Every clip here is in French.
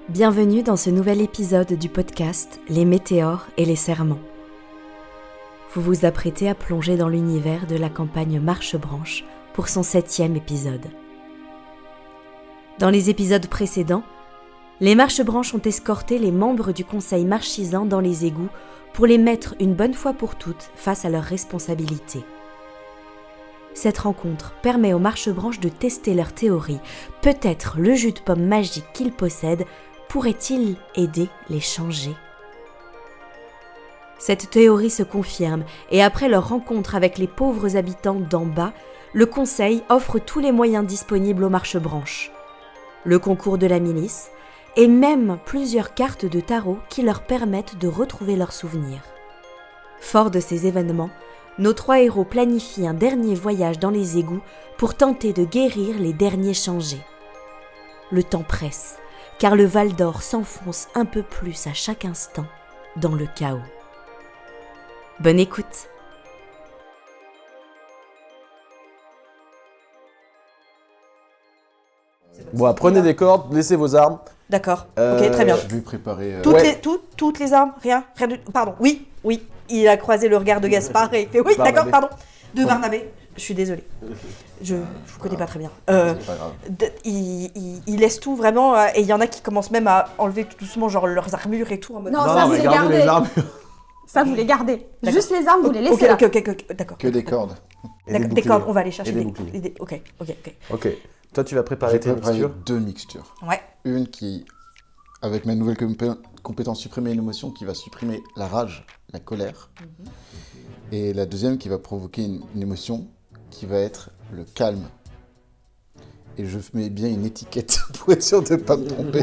Bienvenue dans ce nouvel épisode du podcast Les météores et les serments. Vous vous apprêtez à plonger dans l'univers de la campagne Marchebranche pour son 7e épisode. Dans les épisodes précédents, les Marchebranches ont escorté les membres du conseil marchisant dans les égouts pour les mettre une bonne fois pour toutes face à leurs responsabilités. Cette rencontre permet aux Marchebranches de tester leur théorie. Peut-être le jus de pomme magique qu'ils possèdent pourrait-il aider les changer ? Cette théorie se confirme et après leur rencontre avec les pauvres habitants d'en bas, le conseil offre tous les moyens disponibles aux Marchebranches. Le concours de la milice et même plusieurs cartes de tarot qui leur permettent de retrouver leurs souvenirs. Fort de ces événements, nos 3 héros planifient un dernier voyage dans les égouts pour tenter de guérir les derniers changés. Le temps presse, car le Val d'Or s'enfonce un peu plus à chaque instant dans le chaos. Bonne écoute! Bon, prenez des cordes, laissez vos armes. D'accord, ok, très bien. Je vais préparer. Toutes les armes, rien pardon, oui, il a croisé le regard de Gaspard et il fait oui, Barnabé. d'accord, pardon. De Barnabé, je suis désolée. Je vous connais pas très bien. C'est pas grave. Il laisse tout vraiment, et il y en a qui commencent même à enlever tout doucement genre leurs armures et tout en mode. Non, ça, vous les gardez les gardez. armes. Ça, vous les gardez. D'accord. Juste les armes, vous les laissez là. Ok, d'accord. Que des cordes. Et D'accord, des boucliers. cordes, on va aller chercher Et des boucliers. des. Ok. Ok. Toi, tu vas J'ai préparer tes préparé mixtures. 2 mixtures. Ouais. Une qui, avec ma nouvelle compétence supprimer une émotion, qui va supprimer la rage, la colère. Et la deuxième qui va provoquer une émotion qui va être le calme. Et je mets bien une étiquette pour être sûr de ne pas me tromper.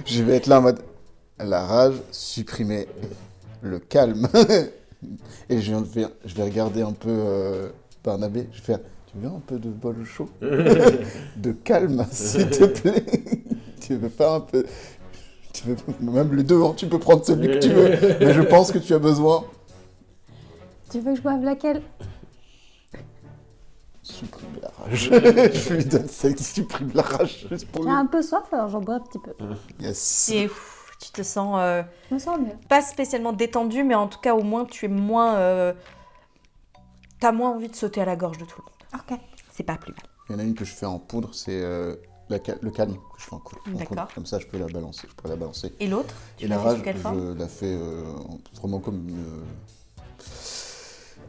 Je vais être là en mode la rage, supprimer le calme. Et je vais regarder un peu Barnabé. Je vais faire, tu veux un peu de bol chaud de calme, s'il te plaît. Tu veux pas un peu... Même les deux, hein, tu peux prendre celui que tu veux. Mais je pense que tu as besoin... Tu veux que je boive laquelle? Supprimer la rage. Je lui donne celle qui supprime la rage. Juste pour J'ai lui. un peu soif, alors j'en bois un petit peu. Yes. Et tu te sens Je me sens mieux. pas spécialement détendu, mais en tout cas au moins tu es moins. T'as moins envie de sauter à la gorge de tout le monde. Ok. C'est pas plus mal. Il y en a une que je fais en poudre, c'est le calme que je fais en poudre. D'accord. Comme ça, je peux la balancer. Je pourrais la balancer. Et l'autre, tu Et l'as la fait rage, sous quelle forme je la fais vraiment comme une...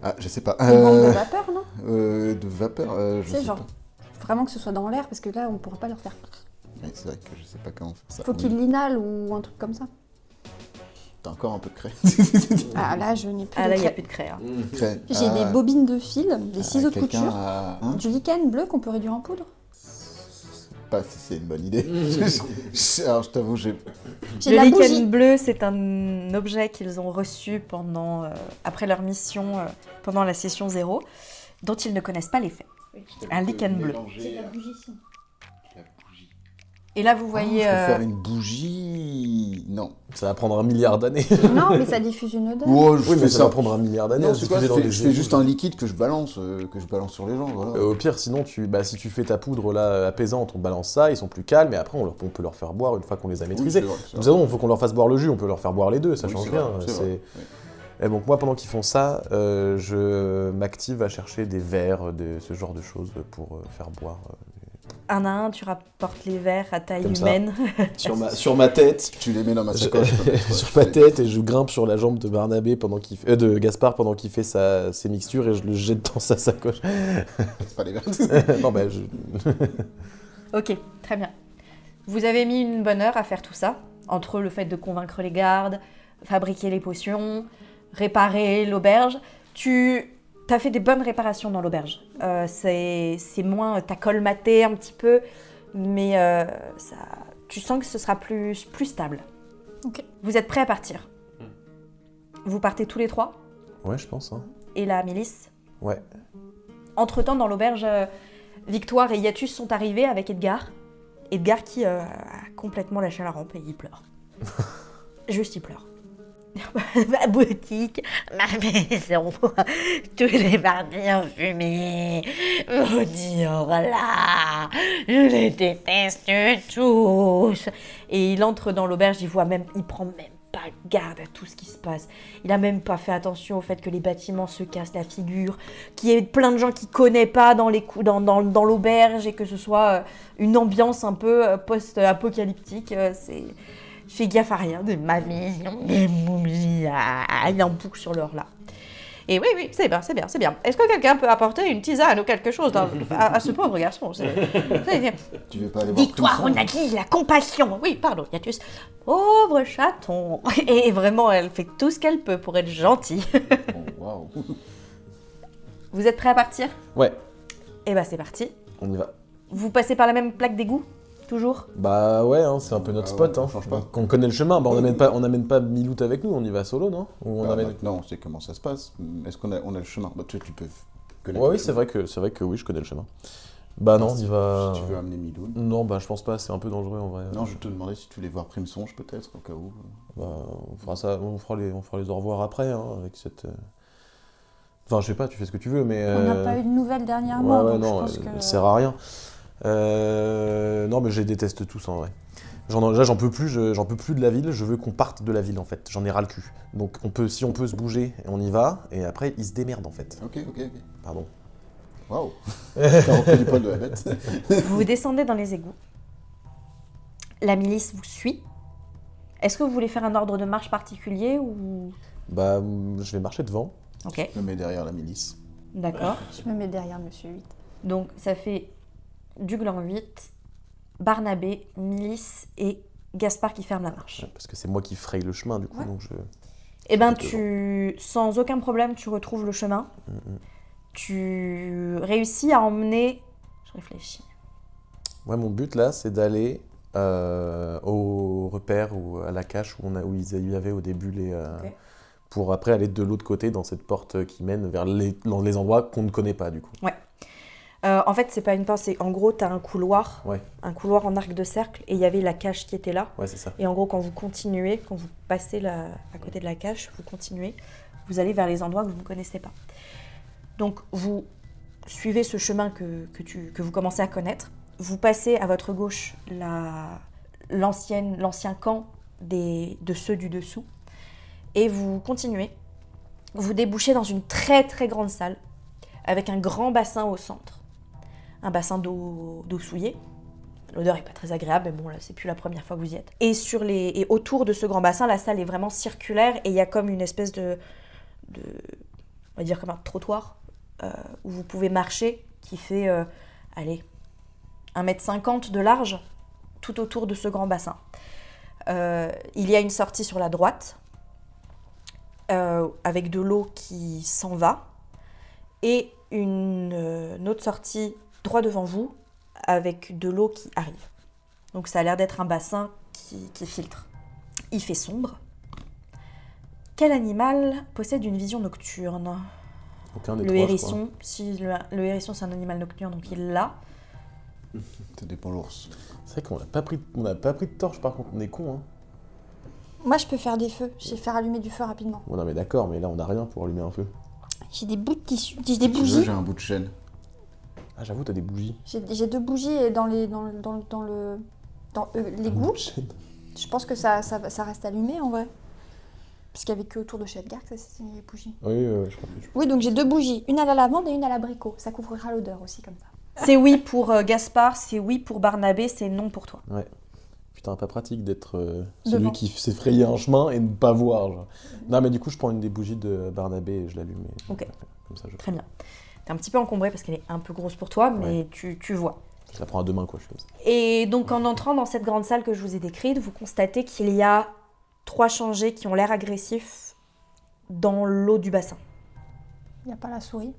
Ah, je sais pas. Une bombe de vapeur, non? De vapeur, je C'est sais genre, pas. vraiment que ce soit dans l'air, parce que là, on pourra pas leur faire. Ouais, c'est vrai que je sais pas comment faire ça. Faut qu'il l'inhale ou un truc comme ça. T'as encore un peu de craie. Ah là, je n'ai plus Ah de là, il n'y a craie. plus de craie. Hein. Craie. J'ai des bobines de fil, des ciseaux de quelqu'un couture, a- hein du lichen bleu qu'on peut réduire en poudre. Pas si c'est une bonne idée. Alors, je t'avoue, j'ai... J'ai Le de la lichen bougie. bleu, c'est un objet qu'ils ont reçu pendant, après leur mission, pendant la session 0, dont ils ne connaissent pas l'effet. Un lichen bleu. J'ai de la bougie ici. Et là, vous voyez... Je peux faire une bougie... Non. Ça va prendre 1 milliard d'années. Non, mais ça diffuse une odeur. Oh, je Oui, fais mais ça va prendre 1 milliard d'années Non, à c'est quoi, diffuser dans les je fais juste un liquide que je balance sur les gens, voilà. Au pire, sinon, si tu fais ta poudre là apaisante, on balance ça, ils sont plus calmes, et après, on peut leur faire boire une fois qu'on les a maîtrisés. Oui, c'est vrai, c'est Nous vrai. savons, il faut qu'on leur fasse boire le jus, on peut leur faire boire les deux, ça Oui, change c'est rien. vrai, c'est vrai, Et donc moi, pendant qu'ils font ça, je m'active à chercher des verres, ce genre de choses pour faire boire. Un à un, tu rapportes les verres à taille Comme ça. humaine. Sur ma tête, Tu les mets dans ma sacoche. sur ma tête, et je grimpe sur la jambe de Barnabé de Gaspard pendant qu'il fait ses mixtures, et je le jette dans sa sacoche. C'est pas les verres. Non, bah, Ok, très bien. Vous avez mis une bonne heure à faire tout ça, entre le fait de convaincre les gardes, fabriquer les potions, réparer l'auberge. Tu as fait des bonnes réparations dans l'auberge. C'est moins... T'as colmaté un petit peu, mais tu sens que ce sera plus stable. Ok. Vous êtes prêts à partir. Vous partez tous les 3, Ouais, je pense. Hein. et la milice. Ouais. Entre-temps, dans l'auberge, Victoire et Iatus sont arrivés avec Edgar. Edgar qui a complètement lâché la rampe et il pleure. Juste il pleure. Ma boutique, ma maison, tous les mardis en fumée, maudits là, je les déteste tous. Et il entre dans l'auberge, il prend même pas garde à tout ce qui se passe. Il a même pas fait attention au fait que les bâtiments se cassent la figure, qu'il y ait plein de gens qu'il connaît pas dans l'auberge et que ce soit une ambiance un peu post-apocalyptique. Il fait gaffe à rien de ma vision des momies. Il en boucle sur l'heure là. Et oui, c'est bien. Est-ce que quelqu'un peut apporter une tisane ou quelque chose à ce pauvre garçon? Tu veux pas aller voir Victoire, Crimson on a dit la compassion. Oui, pardon, Yatus. Pauvre chaton. Et vraiment, elle fait tout ce qu'elle peut pour être gentille. Oh, waouh. Vous êtes prêts à partir? Ouais, Eh ben, c'est parti. on y va. Vous passez par la même plaque d'égout? Toujours? Bah ouais, hein, c'est un peu notre Ah spot. ouais, Hein. on change pas. Qu'on connaît le chemin, bah on n'amène pas Milout avec nous, on y va solo, non? Ou on amène... Non, on sait comment ça se passe. Est-ce qu'on a le chemin? Bah, tu peux connaître Ouais, le oui, chemin. c'est vrai que oui, je connais le chemin. Bah non, on y va... Si tu veux amener Milou. Non, bah je pense pas, c'est un peu dangereux en vrai. Non, je te demandais si tu voulais voir Primsonge peut-être, au cas où. Bah, on fera ça, on fera les au revoir après, hein, avec cette... Enfin, je sais pas, tu fais ce que tu veux, mais... On n'a pas eu de nouvelles dernièrement, Ouais, donc non, je pense que... ça sert à rien. Non, mais je les déteste tous en vrai. J'en peux plus de la ville, je veux qu'on parte de la ville en fait. J'en ai ras le cul. Donc si on peut se bouger, on y va, et après ils se démerdent en fait. Ok. Pardon. Waouh. T'as repris du poil de la bête. Vous descendez dans les égouts. La milice vous suit. Est-ce que vous voulez faire un ordre de marche particulier ou... Bah, je vais marcher devant. Ok, Je me mets derrière la milice. d'accord. Je me mets derrière Monsieur 8. Donc ça fait du gland 8, Barnabé, Milice et Gaspard qui ferment la marche. Parce que c'est moi qui fraye le chemin du coup, Ouais. donc je... Eh ben Plutôt sans aucun problème, tu retrouves le chemin. Tu réussis à emmener... Je réfléchis. Ouais, mon but là, c'est d'aller au repère ou à la cache où il y avait au début les... Ok. Pour après aller de l'autre côté dans cette porte qui mène vers dans les endroits qu'on ne connaît pas du coup. En fait, c'est pas une porte, c'est en gros, t'as un couloir en arc de cercle, et il y avait la cache qui était là. Ouais, c'est ça. Et en gros, quand vous passez à côté de la cache, vous continuez, vous allez vers les endroits que vous ne connaissez pas. Donc, vous suivez ce chemin que vous commencez à connaître. Vous passez à votre gauche l'ancien camp de ceux du dessous. Et vous continuez. Vous débouchez dans une très très grande salle avec un grand bassin au centre. Un bassin d'eau souillée. L'odeur est pas très agréable, mais bon, là, c'est plus la première fois que vous y êtes. Et autour de ce grand bassin, la salle est vraiment circulaire et il y a comme une espèce de on va dire comme un trottoir où vous pouvez marcher qui fait, 1,50 m de large tout autour de ce grand bassin. Il y a une sortie sur la droite avec de l'eau qui s'en va et une autre sortie droit devant vous avec de l'eau qui arrive. Donc ça a l'air d'être un bassin qui filtre. Il fait sombre. Quel animal possède une vision nocturne? Aucun des Le trois, je hérisson. Si le hérisson c'est un animal nocturne, donc il l'a. Ça dépend l'ours. crois. C'est vrai qu'on n'a pas pris de torche par contre, on est con hein. Moi, je peux faire des feux. Je sais faire allumer du feu rapidement. Bon, non mais d'accord, mais là on n'a rien pour allumer un feu. J'ai des bouts de tissu, j'ai des Si tu veux, bougies. j'ai un bout de chaîne. Ah j'avoue, t'as des bougies. J'ai 2 bougies et dans l'égout. Je pense que ça reste allumé en vrai. Parce qu'il n'y avait que autour de chez Edgar que ça c'est les bougies. Oui, je crois que Oui, donc j'ai 2 bougies. Une à la lavande et une à l'abricot. Ça couvrira l'odeur aussi comme ça. C'est oui pour Gaspard, c'est oui pour Barnabé, c'est non pour toi. Ouais. Putain, pas pratique d'être celui Devant. qui s'est frayé un chemin et ne pas voir. Genre. Non, mais du coup, je prends une des bougies de Barnabé et je l'allume. Ok. Comme ça, Très bien. T'es un petit peu encombré parce qu'elle est un peu grosse pour toi, mais Ouais. tu vois. je la prends à deux mains, quoi. Je fais comme ça. Et donc en entrant dans cette grande salle que je vous ai décrite, vous constatez qu'il y a 3 changés qui ont l'air agressifs dans l'eau du bassin. Il n'y a pas la souris.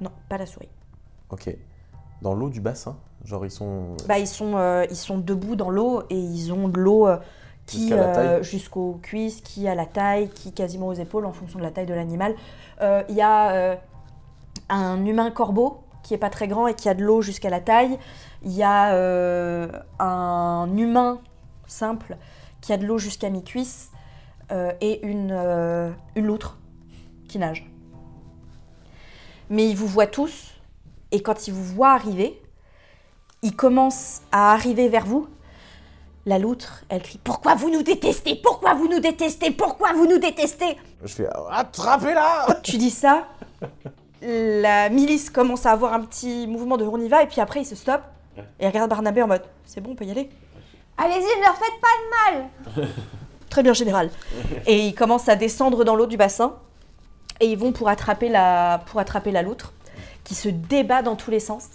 Non, pas la souris. Ok. Dans l'eau du bassin, genre ils sont. Bah, ils sont debout dans l'eau et ils ont de l'eau qui Jusqu'à la taille. jusqu'aux cuisses, qui à la taille, qui quasiment aux épaules en fonction de la taille de l'animal. Il y a un humain corbeau qui est pas très grand et qui a de l'eau jusqu'à la taille. Il y a un humain simple qui a de l'eau jusqu'à mi-cuisse. et une loutre qui nage. Mais ils vous voient tous, et quand ils vous voient arriver, ils commencent à arriver vers vous. La loutre, elle crie « Pourquoi vous nous détestez? Pourquoi vous nous détestez? Pourquoi vous nous détestez ?» Je fais attrapez-la. Tu dis ça, la milice commence à avoir un petit mouvement de « on y va » et puis après il se stoppe et il regarde Barnabé en mode « c'est bon, on peut y aller ?» Allez-y, ne leur faites pas de mal. Très bien, général. Et ils commencent à descendre dans l'eau du bassin et ils vont pour attraper la loutre qui se débat dans tous les sens.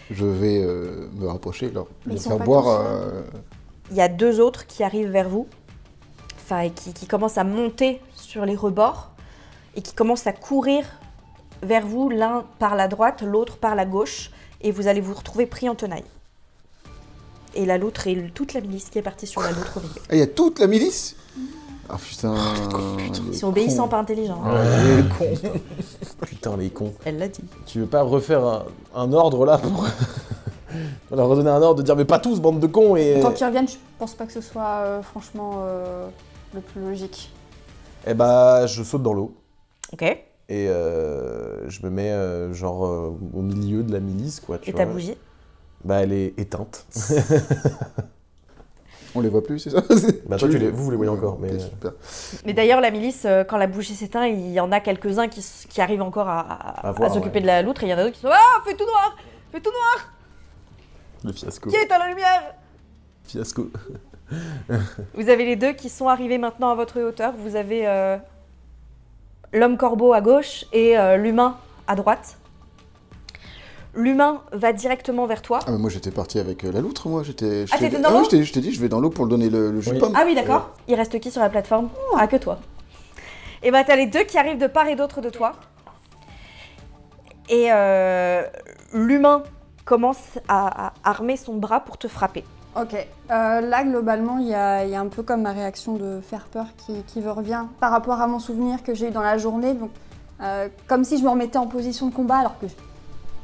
Je vais me rapprocher, leur Mais ils sont faire pas boire. tous Il y a 2 autres qui arrivent vers vous, enfin, et qui commencent à monter sur les rebords et qui commencent à courir vers vous, l'un par la droite, l'autre par la gauche, et vous allez vous retrouver pris en tenaille. Et la loutre et toute la milice qui est partie sur la loutre au milieu. Ah, il y a toute la milice. Ah putain. Ils sont obéissants, pas intelligents. hein. Ouais, les cons. Putain, les cons. Elle l'a dit. Tu veux pas refaire un ordre là pour leur redonner un ordre de dire mais pas tous, bande de cons et. Tant qu'ils reviennent, je pense pas que ce soit franchement le plus logique. Eh bah, je saute dans l'eau Ok. et je me mets au milieu de la milice quoi. Tu Et vois. ta bougie? Bah, elle est éteinte. On les voit plus, c'est ça? Bah, toi, vous vous les voyez encore, mais. Ok, super. Mais d'ailleurs, la milice, quand la bougie s'éteint, il y en a quelques-uns qui arrivent encore à voir, s'occuper ouais. de la loutre, et il y en a d'autres qui sont « Ah, fais tout noir! Fais tout noir! Le fiasco. Qui est à la lumière ?» Fiasco. Vous avez les 2 qui sont arrivés maintenant à votre hauteur. Vous avez l'homme corbeau à gauche et l'humain à droite. L'humain va directement vers toi. Ah, mais moi j'étais parti avec la loutre, moi. J'étais. Ah, t'étais dans l'eau? ouais, je t'ai dit, je vais dans l'eau pour le donner le jus de Oui. pomme. Ah oui, d'accord. Il reste qui sur la plateforme? Ah, que toi. Et bah, t'as les 2 qui arrivent de part et d'autre de toi. Et l'humain commence à armer son bras pour te frapper. Ok. Là, globalement, il y a un peu comme ma réaction de faire peur qui me revient par rapport à mon souvenir que j'ai eu dans la journée. Donc, comme si je me remettais en position de combat alors que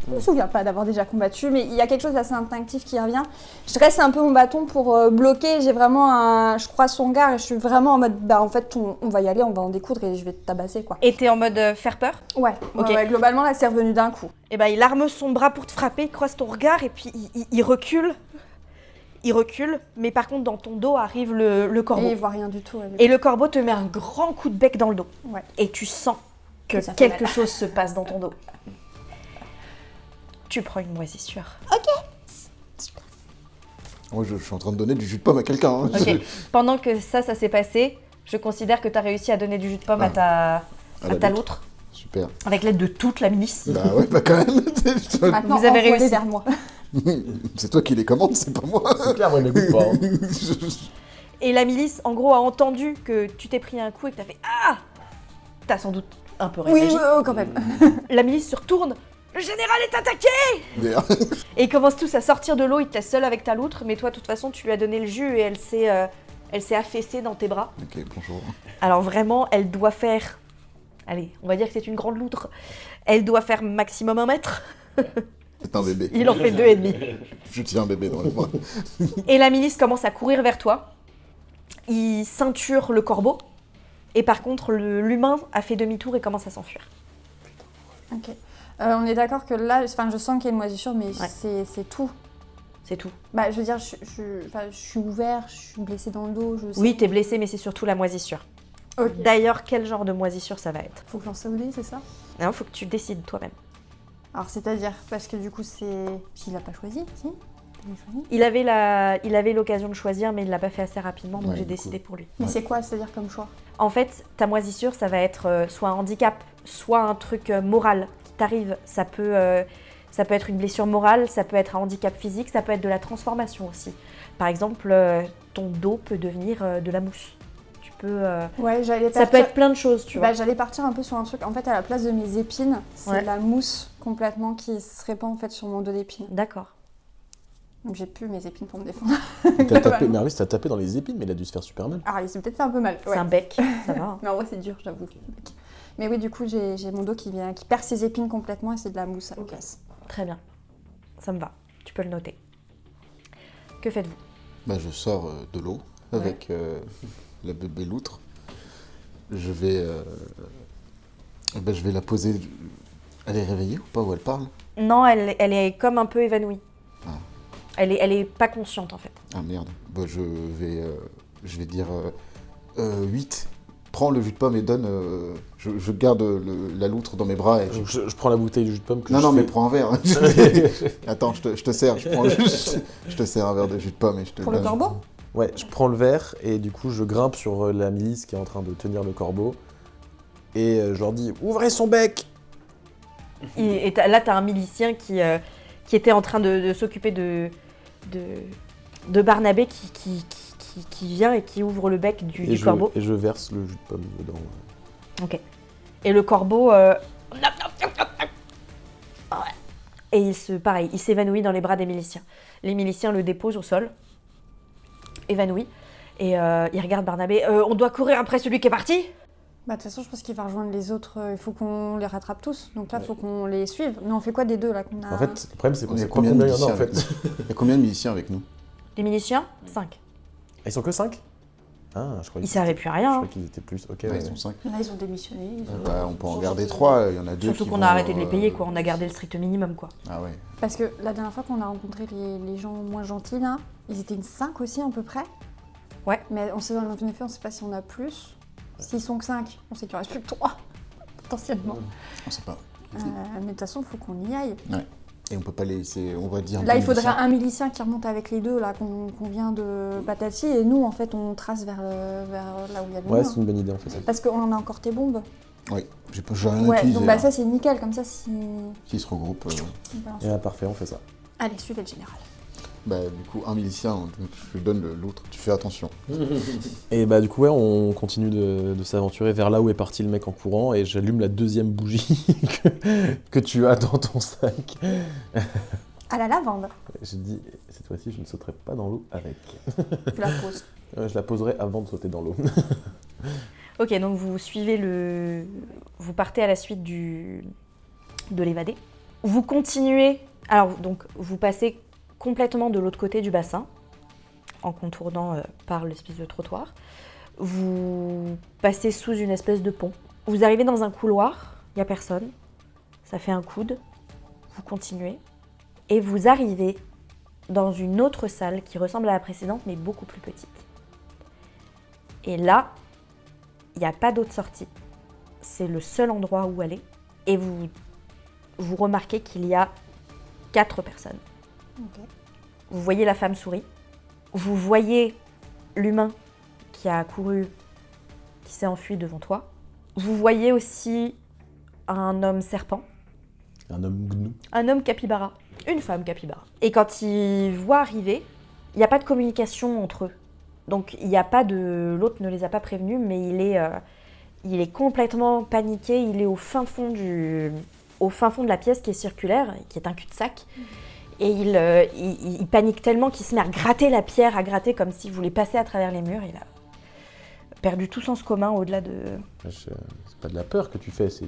je me souviens pas d'avoir déjà combattu, mais il y a quelque chose d'assez instinctif qui revient. Je dresse un peu mon bâton pour bloquer. J'ai vraiment je croise son regard et je suis vraiment en mode, bah en fait, on va y aller, on va en découdre et je vais te tabasser quoi. Et t'es en mode faire peur? Ouais, Ok. ouais, globalement là, c'est revenu d'un coup. Et bah, il arme son bras pour te frapper, il croise ton regard et puis il recule. Il recule, mais par contre, dans ton dos arrive le corbeau. Et il voit rien du tout. Et le corbeau te met un grand coup de bec dans le dos. Ouais. Et tu sens que Ça fait quelque chose se passe dans ton dos. Tu prends une moisissure. Moi je suis en train de donner du jus de pomme à quelqu'un. Hein. Ok. Pendant que ça s'est passé, je considère que tu as réussi à donner du jus de pomme à ta la loutre, Super. avec l'aide de toute la milice. Bah ouais, bah quand même. Maintenant, Vous avez envoie-les réussi. vers moi. C'est toi qui les commandes, c'est pas moi. C'est clair, moi, il m'écoute pas. hein. Et la milice, en gros, a entendu que tu t'es pris un coup et que t'as fait « Ah !» T'as sans doute un peu Oui, réagi. quand même. La milice se retourne. « Le général est attaqué !» Merde. Et ils commencent tous à sortir de l'eau, ils te laissent seul avec ta loutre, mais toi, de toute façon, tu lui as donné le jus et elle s'est affaissée dans tes bras. Ok, bonjour. Alors vraiment, elle doit faire... Allez, on va dire que c'est une grande loutre. Elle doit faire maximum 1 mètre. C'est un bébé. Il en fait 2,5. Je tiens un bébé dans les bras. Et la milice commence à courir vers toi. Il ceinture le corbeau. Et par contre, l'humain a fait demi-tour et commence à s'enfuir. Ok. On est d'accord que là, enfin, je sens qu'il y a une moisissure, mais Ouais. c'est tout. C'est tout. Bah, je veux dire, je suis ouvert, je suis blessée dans le dos, je sais. Oui, t'es blessé, mais c'est surtout la moisissure. Ok. D'ailleurs, quel genre de moisissure ça va être? Faut que j'en sauve, c'est ça? Il faut que tu décides toi-même. Alors, c'est-à-dire, parce que du coup, c'est... S'il a pas choisi, si? Il a choisi. Il avait l'occasion de choisir, mais il l'a pas fait assez rapidement, donc Ouais, j'ai du décidé pour lui. Mais c'est quoi, c'est-à-dire comme choix? En fait, ta moisissure, ça va être soit un handicap, soit un truc moral qui t'arrive. Ça peut être une blessure morale, ça peut être un handicap physique, ça peut être de la transformation aussi. Par exemple, ton dos peut devenir de la mousse. Tu peux, Ouais, j'allais ça peut être plein de choses, tu vois. Bah, j'allais partir un peu sur un truc. En fait, à la place de mes épines, c'est Ouais. la mousse complètement qui se répand en fait sur mon dos d'épines. D'accord. Donc j'ai plus mes épines pour me défendre. T'as tapé, mais oui, t'as tapé dans les épines, mais il a dû se faire super mal. Alors, il s'est peut-être fait un peu mal. C'est ouais. un bec, ça va. hein. Mais en vrai, c'est dur, j'avoue. Mais oui, du coup, j'ai mon dos qui perd ses épines complètement et c'est de la mousse à la place. Très bien. Ça me va. Tu peux le noter. Que faites-vous? Bah je sors de l'eau avec la bébé loutre je vais la poser. Elle est réveillée ou pas, ou elle parle? Non, elle est comme un peu évanouie. Ah. Elle est pas consciente en fait. Ah merde. Bah, je vais dire 8. Prends le jus de pomme et donne. Je garde la loutre dans mes bras. Et Je prends la bouteille de jus de pomme que non, je non, mais fais- prends un verre. Attends, je te sers. Je te sers un verre de jus de pomme et je te Pour le donne. corbeau? Ouais, je prends le verre et du coup je grimpe sur la milice qui est en train de tenir le corbeau et je leur dis ouvrez son bec. Là, t'as un milicien qui était en train de s'occuper de Barnabé qui vient et qui ouvre le bec du corbeau. Et je verse le jus de pomme dedans. Ok. Et le corbeau. Et pareil, il s'évanouit dans les bras des miliciens. Les miliciens le déposent au sol, évanoui. Et il regarde Barnabé. On doit courir après celui qui est parti? Bah, de toute façon, je pense qu'il va rejoindre les autres. Il faut qu'on les rattrape tous. Donc là, il faut qu'on les suive. Mais on fait quoi des deux là qu'on a... En fait, le problème c'est qu'on On est sait pas combien de combien il y en a en miliciens fait. Il y a combien de miliciens avec nous? Les miliciens 5. Ils sont que 5? Ah, je croyais Ils servaient plus à rien. Je hein. croyais qu'ils étaient plus. Ok, Ouais, ouais. ils sont 5. Là, ils ont démissionné. Bah, on peut en garder 3. Il y en a 2 Surtout qui qu'on vont, a arrêté de les payer, quoi. On a gardé le strict minimum, quoi. Ah ouais. Parce que la dernière fois qu'on a rencontré les gens moins gentils, là, ils étaient une 5 aussi, à peu près. Ouais. Mais on sait, en effet, on sait pas si on a plus. S'ils sont que 5, on sait qu'il en reste plus que 3, potentiellement. On sait pas. Mais de toute façon, il faut qu'on y aille. Et on peut pas les laisser. On va dire. Là, deux il faudrait miliciens. un milicien qui remonte avec les deux, là, qu'on vient de Patati. Et nous, en fait, on trace vers là où il y a le Ouais, mur. c'est une bonne idée en fait. Parce qu'on en a encore tes bombes. Oui, j'ai rien Ouais, utilisé. donc bah, là. ça, c'est nickel. Comme ça, si... Qui se regroupent. on balance. Et là, parfait, on fait ça. Allez, suivez le général. Bah, du coup, un milicien, donc je lui donne l'autre. Tu fais attention. Et bah du coup ouais, on continue de s'aventurer vers là où est parti le mec en courant et j'allume la deuxième bougie que tu as dans ton sac. À la lavande. J'ai dit cette fois-ci je ne sauterai pas dans l'eau avec. Tu la poses. Je la poserai avant de sauter dans l'eau. Ok, donc vous suivez vous partez à la suite de l'évadé. Vous continuez. Alors, donc, vous passez complètement de l'autre côté du bassin, en contournant par l'espèce de trottoir. Vous passez sous une espèce de pont. Vous arrivez dans un couloir, il n'y a personne. Ça fait un coude. Vous continuez. Et vous arrivez dans une autre salle qui ressemble à la précédente, mais beaucoup plus petite. Et là, il n'y a pas d'autre sortie. C'est le seul endroit où aller. Et vous remarquez qu'il y a 4 personnes. Ok. Vous voyez la femme souris. Vous voyez l'humain qui a couru, qui s'est enfui devant toi. Vous voyez aussi un homme serpent, Un homme gnou. un homme capybara, une femme capybara. Et quand ils voient arriver, il n'y a pas de communication entre eux. Donc il n'y a pas de... L'autre ne les a pas prévenus, mais il est complètement paniqué. Il est au fin fond de la pièce qui est circulaire, qui est un cul-de-sac. Et il panique tellement qu'il se met à gratter la pierre, à gratter comme s'il voulait passer à travers les murs. Il a perdu tout sens commun au-delà de... C'est pas de la peur que tu fais, tu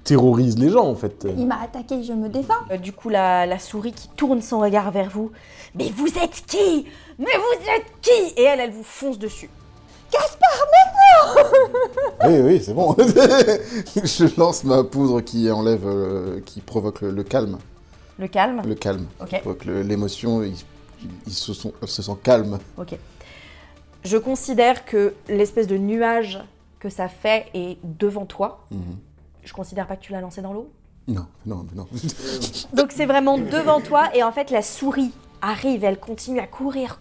terrorises les gens en fait. Il m'a attaqué, je me défends. Du coup, la souris qui tourne son regard vers vous. « Mais vous êtes qui? Mais vous êtes qui ?» Et elle vous fonce dessus. Oui, c'est bon. Je lance ma poudre qui enlève, qui provoque le calme. Le calme. Le calme. Ok. Qui provoque l'émotion. Ils se sentent calmes. Ok. Je considère que l'espèce de nuage que ça fait est devant toi. Mhm. Je considère pas que tu l'as lancé dans l'eau. Non. Donc c'est vraiment devant toi et en fait la souris arrive, elle continue à courir,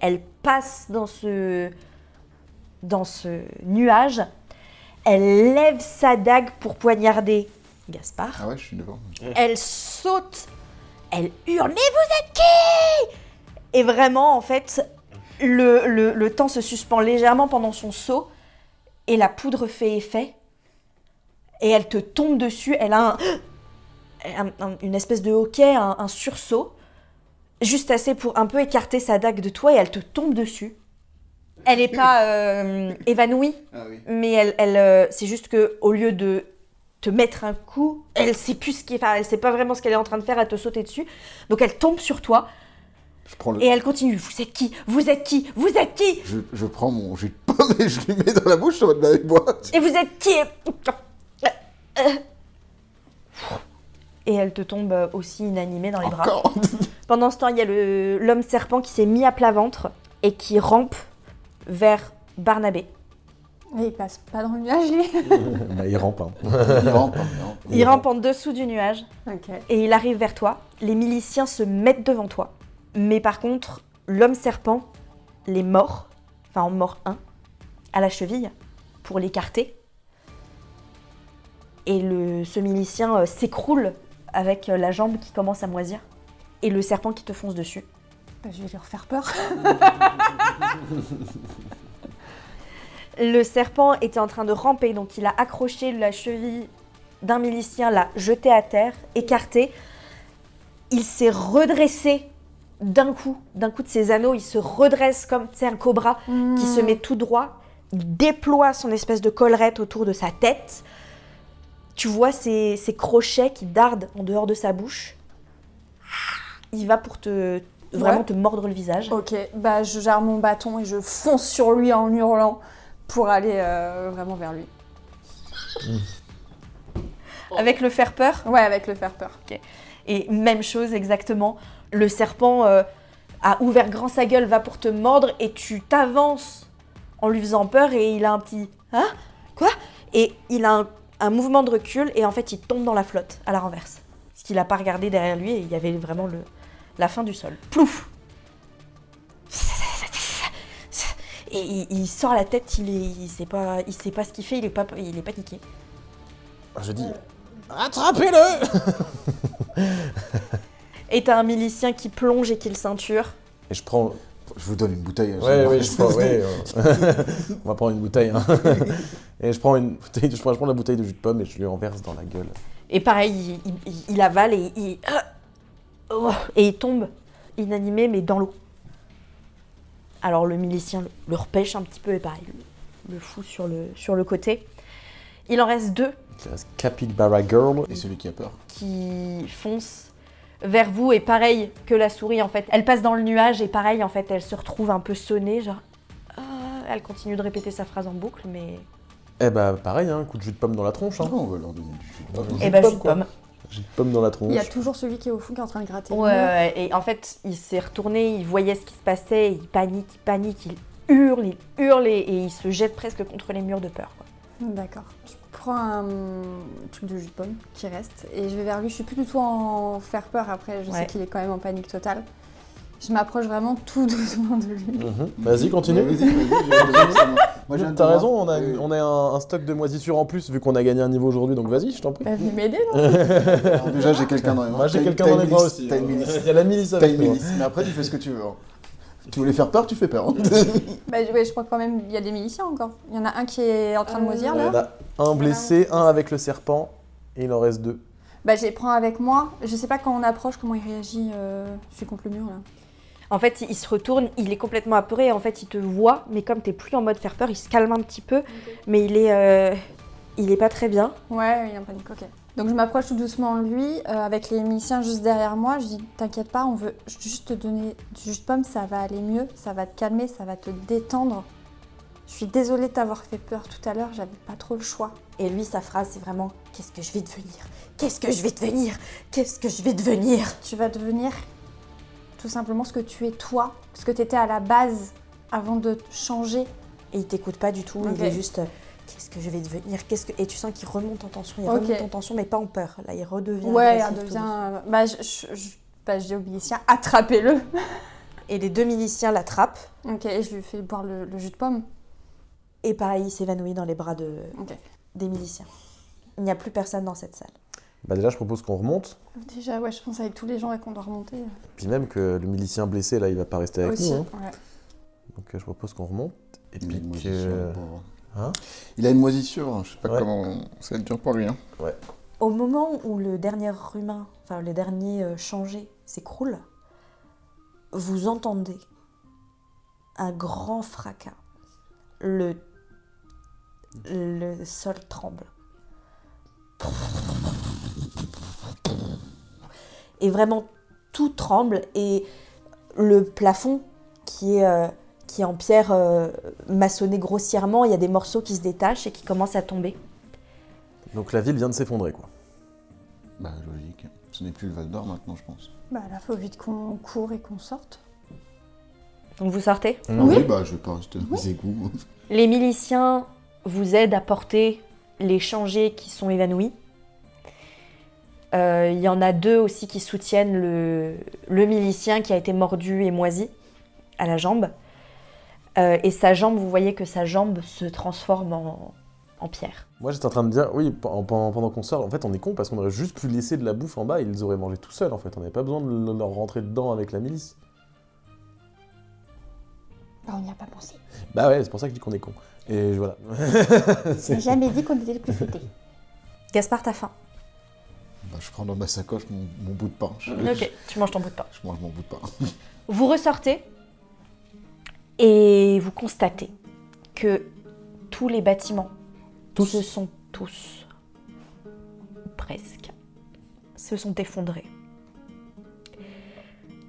elle passe dans ce nuage, elle lève sa dague pour poignarder Gaspard, Ah ouais, je suis devant. elle saute, elle hurle « Mais vous êtes qui ?» Et vraiment en fait le temps se suspend légèrement pendant son saut et la poudre fait effet et elle te tombe dessus, elle a une espèce de hoquet, un sursaut, juste assez pour un peu écarter sa dague de toi et elle te tombe dessus. Elle n'est pas évanouie, Ah oui. mais elle c'est juste que au lieu de te mettre un coup, elle sait plus elle sait pas vraiment ce qu'elle est en train de faire, elle te sauter dessus. Donc elle tombe sur toi Je prends et elle continue. Vous êtes qui? Vous êtes qui? Vous êtes qui? Je prends mon jus de pomme et je lui mets dans la bouche en mode bah, bois. Et vous êtes qui? Et elle te tombe aussi inanimée dans les bras. Encore. Pendant ce temps, il y a l'homme serpent qui s'est mis à plat ventre et qui rampe vers Barnabé. Mais il passe pas dans le nuage, lui. Bah, il rampe. Hein. Il rampe. Il rampe en dessous du nuage Ok. et il arrive vers toi. Les miliciens se mettent devant toi. Mais par contre, l'homme serpent les mord, enfin en mord un, à la cheville pour l'écarter. Et ce milicien s'écroule avec la jambe qui commence à moisir. Et le serpent qui te fonce dessus. Bah, je vais leur faire peur. Le serpent était en train de ramper, donc il a accroché la cheville d'un milicien, l'a jeté à terre, écarté. Il s'est redressé d'un coup de ses anneaux, il se redresse comme un cobra qui se met tout droit. Il déploie son espèce de collerette autour de sa tête. Tu vois ses crochets qui dardent en dehors de sa bouche. Il va pour vraiment te mordre le visage. Ok, bah je gère mon bâton et je fonce sur lui en hurlant pour aller vraiment vers lui. Avec le faire peur. Ouais, avec le faire peur. Et même chose exactement. Le serpent a ouvert grand sa gueule, va pour te mordre et tu t'avances en lui faisant peur et il a un petit « Hein ? Quoi ?» Et il a un mouvement de recul et en fait il tombe dans la flotte à la renverse. Parce qu'il n'a pas regardé derrière lui et il y avait vraiment la fin du sol. Plouf! Et il sort la tête, il sait pas ce qu'il fait, il est paniqué. Je dis attrapez-le. Et t'as un milicien qui plonge et qui le ceinture. Et je prends. Je vous donne une bouteille. Ouais, je prends. On va prendre une bouteille. Hein. Et je prends la bouteille de jus de pomme et je lui renverse dans la gueule. Et pareil, il avale et il tombe inanimé mais dans l'eau. Alors le milicien le repêche un petit peu et pareil, le fout sur le côté. Il en reste deux Il reste Capybara Girl. Et celui qui a peur. qui foncent vers vous et pareil que la souris en fait. Elle passe dans le nuage et pareil en fait elle se retrouve un peu sonnée genre... Elle continue de répéter sa phrase en boucle mais... Eh bah pareil, un coup de jus de pomme dans la tronche. Hein. Non, on va leur donner du jus de pomme. Et bah jus de pomme. Jus de pomme dans la tronche. Il y a toujours celui qui est au fond qui est en train de gratter. Ouais, et en fait, il s'est retourné, il voyait ce qui se passait, il panique, il hurle et il se jette presque contre les murs de peur. Quoi. D'accord. Je prends un truc de jus de pomme qui reste et je vais vers lui. Je suis plus du tout en faire peur après, je sais qu'il est quand même en panique totale. Je m'approche vraiment tout doucement de lui. Vas-y, continue. Ouais, vas-y. Moi, j'ai un T'as raison, devoir. on a un stock de moisissures en plus vu qu'on a gagné un niveau aujourd'hui, donc vas-y, je t'en prie. Bah, venez m'aider, non? Alors, déjà, j'ai quelqu'un dans les bras. Moi j'ai T'as- quelqu'un t'as dans les une bras milice, aussi. T'as une milice. Il y a la milice T'as avec une toi. milice. Mais après, tu fais ce que tu veux. Hein. Tu voulais faire peur, tu fais peur. Hein. Bah, ouais, je crois quand même il y a des miliciens encore. Il y en a un qui est en train de moisir Il y en là. a un blessé, un avec le serpent, et il en reste deux. Bah, je les prends avec moi. Je sais pas quand on approche comment il réagit. Je suis contre le mur là. En fait, il se retourne, il est complètement apeuré, en fait, il te voit, mais comme t'es plus en mode faire peur, il se calme un petit peu, mais il est pas très bien. Ouais, il est en panique, ok. Donc je m'approche tout doucement de lui, avec les miliciens juste derrière moi. Je dis, t'inquiète pas, on veut juste te donner du jus de pomme, ça va aller mieux, ça va te calmer, ça va te détendre. Je suis désolée de t'avoir fait peur tout à l'heure, j'avais pas trop le choix. Et lui, sa phrase, c'est vraiment « Qu'est-ce que je vais devenir ? Qu'est-ce que je vais devenir ? Qu'est-ce que je vais devenir ?» Tu vas devenir tout simplement ce que tu es toi, ce que tu étais à la base avant de changer. Et il t'écoute pas du tout, Ok. il est juste qu'est-ce que je vais devenir, Et tu sens qu'il remonte en tension, mais pas en peur. Là, il redevient Ouais, agressif, elle tout devient. Je dis au milicien, attrapez-le. Et les deux miliciens l'attrapent, Ok, et je lui fais boire le jus de pomme. et pareil, il s'évanouit dans les bras Ok. des miliciens. Il n'y a plus personne dans cette salle. Bah déjà, je propose qu'on remonte, Déjà, ouais, je pense avec tous les gens qu'on doit remonter. puis même que le milicien blessé, là, il va pas rester avec Aussi, nous. Hein. ouais. Donc je propose qu'on remonte, et Il a puis une que... moisissure, le pauvre. Hein Il a une moisissure, hein. Je sais pas Ouais. comment. Ça va être dur pour lui. Hein. Au moment où le dernier humain, enfin le dernier changé, s'écroule, vous entendez un grand fracas. Le sol tremble. Et vraiment tout tremble et le plafond qui qui est en pierre maçonnée grossièrement. Il y a des morceaux qui se détachent et qui commencent à tomber. Donc la ville vient de s'effondrer, quoi. Bah, logique. Ce n'est plus le Val d'Or maintenant, je pense. Bah là, faut vite qu'on court et qu'on sorte. Donc vous sortez. Oui. Bah, je vais pas rester dans les égouts. Les miliciens vous aident à porter les changés qui sont évanouis. Il y en a 2 aussi qui soutiennent le milicien qui a été mordu et moisi à la jambe. Et sa jambe, vous voyez que sa jambe se transforme en pierre. Moi j'étais en train de dire, oui, pendant qu'on sort, en fait on est con parce qu'on aurait juste pu laisser de la bouffe en bas et ils les auraient mangé tout seuls en fait. On n'avait pas besoin de leur rentrer dedans avec la milice. Bah, on n'y a pas pensé. Bah ouais, c'est pour ça que je dis qu'on est con. Et voilà. J'ai jamais dit qu'on était le plus fêtés. Gaspard, t'as faim. Bah, je prends dans ma sacoche mon bout de pain. Ok, tu manges ton bout de pain. Je mange mon bout de pain. Vous ressortez et vous constatez que tous les bâtiments se sont tous, presque, se sont effondrés.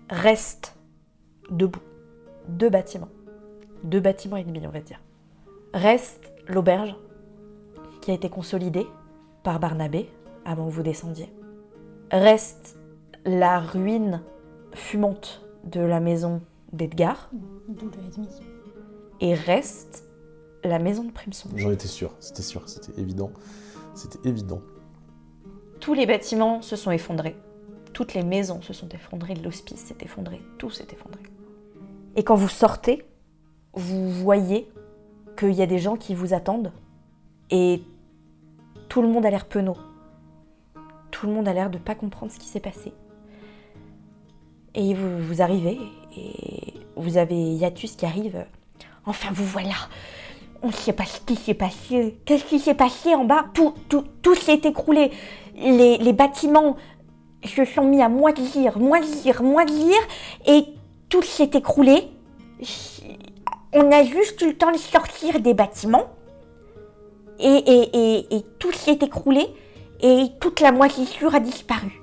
Restent debout 2 bâtiments. 2 bâtiments et demi, on va dire. Reste l'auberge qui a été consolidée par Barnabé avant que vous descendiez. Reste la ruine fumante de la maison d'Edgar. D'où le ennemi. Et reste la maison de Primson. J'en étais sûr, c'était évident. C'était évident. Tous les bâtiments se sont effondrés. Toutes les maisons se sont effondrées. L'hospice s'est effondré. Tout s'est effondré. Et quand vous sortez, vous voyez qu'il y a des gens qui vous attendent. Et tout le monde a l'air penaud. Tout le monde a l'air de ne pas comprendre ce qui s'est passé. Et vous arrivez, et vous avez Yatus qui arrive. Enfin, vous voilà. On ne sait pas ce qui s'est passé. Qu'est-ce qui s'est passé en bas? Tout s'est écroulé. Les bâtiments se sont mis à moisir, et tout s'est écroulé. On a juste eu le temps de sortir des bâtiments, et tout s'est écroulé, et toute la moisissure a disparu.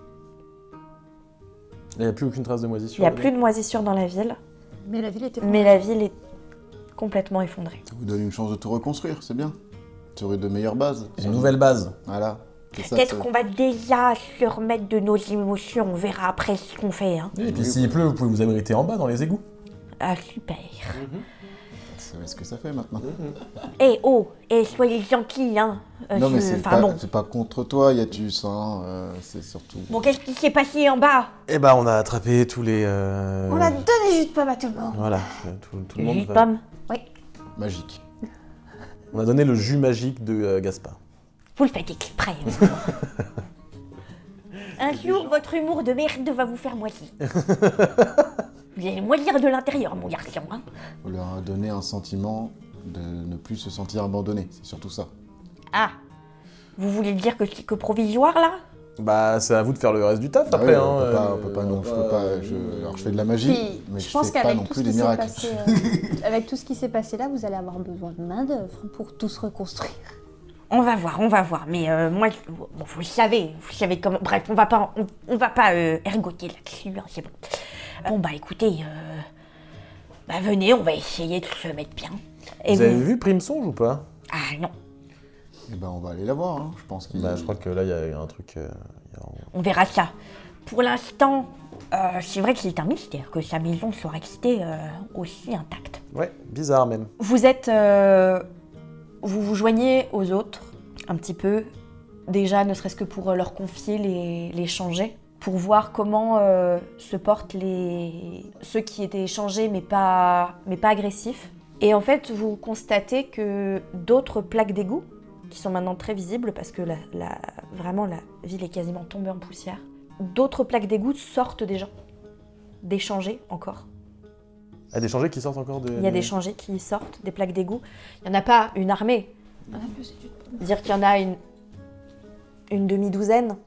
Il n'y a plus aucune trace de Il moisissure. n'y a plus de moisissure dans la ville, Mais la ville était mais la ville est complètement effondrée. Ça vous donne une chance de tout reconstruire, c'est bien. Sur de meilleures bases. Une nouvelle base. Voilà. C'est ça, Peut-être qu'on va déjà se remettre de nos émotions, on verra après ce qu'on fait. Hein. Et puis s'il pleut, vous pouvez vous abriter en bas dans les égouts. Ah super. Vous savez ce que ça fait maintenant. Soyez gentils, hein. Non, mais c'est pas, bon. c'est pas contre toi, Yatus, hein. C'est surtout. Bon, qu'est-ce qui s'est passé en bas? Et bah on a attrapé tous les... On a donné jus de pomme à tout le monde. Voilà, tout le monde... Jus de pomme. Magique. On a donné le jus magique de Gaspard. Vous le faites exprès. Un jour, votre humour de merde va vous faire moisir. Vous allez moisir de l'intérieur, mon garçon. Hein. On leur a donné un sentiment de ne plus se sentir abandonné, c'est surtout ça. Ah, vous voulez dire que c'est que provisoire, là? Bah c'est à vous de faire le reste du taf Ah après. ouais, hein, on peut pas, non, je peux pas. Alors je fais de la magie, Puis, mais je je pense fais pas qu'avec non tout plus ce des qui s'est miracles. passé, avec tout ce qui s'est passé là, vous allez avoir besoin de main d'œuvre pour tout se reconstruire. On va voir. Mais moi, bon, vous savez comment... Bref, on va pas ergoter là-dessus, hein, c'est bon. Bon, bah écoutez, venez, on va essayer de se mettre bien. Et Vous avez vu Primsonge ou pas? Ah non, Et ben on va aller la voir, hein. Je pense qu'il. Bah je crois que là il y a un truc... on verra ça. Pour l'instant, c'est vrai que c'est un mystère que sa maison soit restée aussi intacte. Ouais, bizarre même. Vous êtes... vous vous joignez aux autres, un petit peu. Déjà, ne serait-ce que pour leur confier les changés. Pour voir comment se portent ceux qui étaient changés mais pas agressifs. Et en fait, vous constatez que d'autres plaques d'égout, qui sont maintenant très visibles parce que vraiment la ville est quasiment tombée en poussière, d'autres plaques d'égout sortent des gens, des changés encore. Ah, des changés qui sortent encore de... Il y a des changés qui sortent, des plaques d'égout. Il n'y en a pas une armée. Dire qu'il y en a une demi-douzaine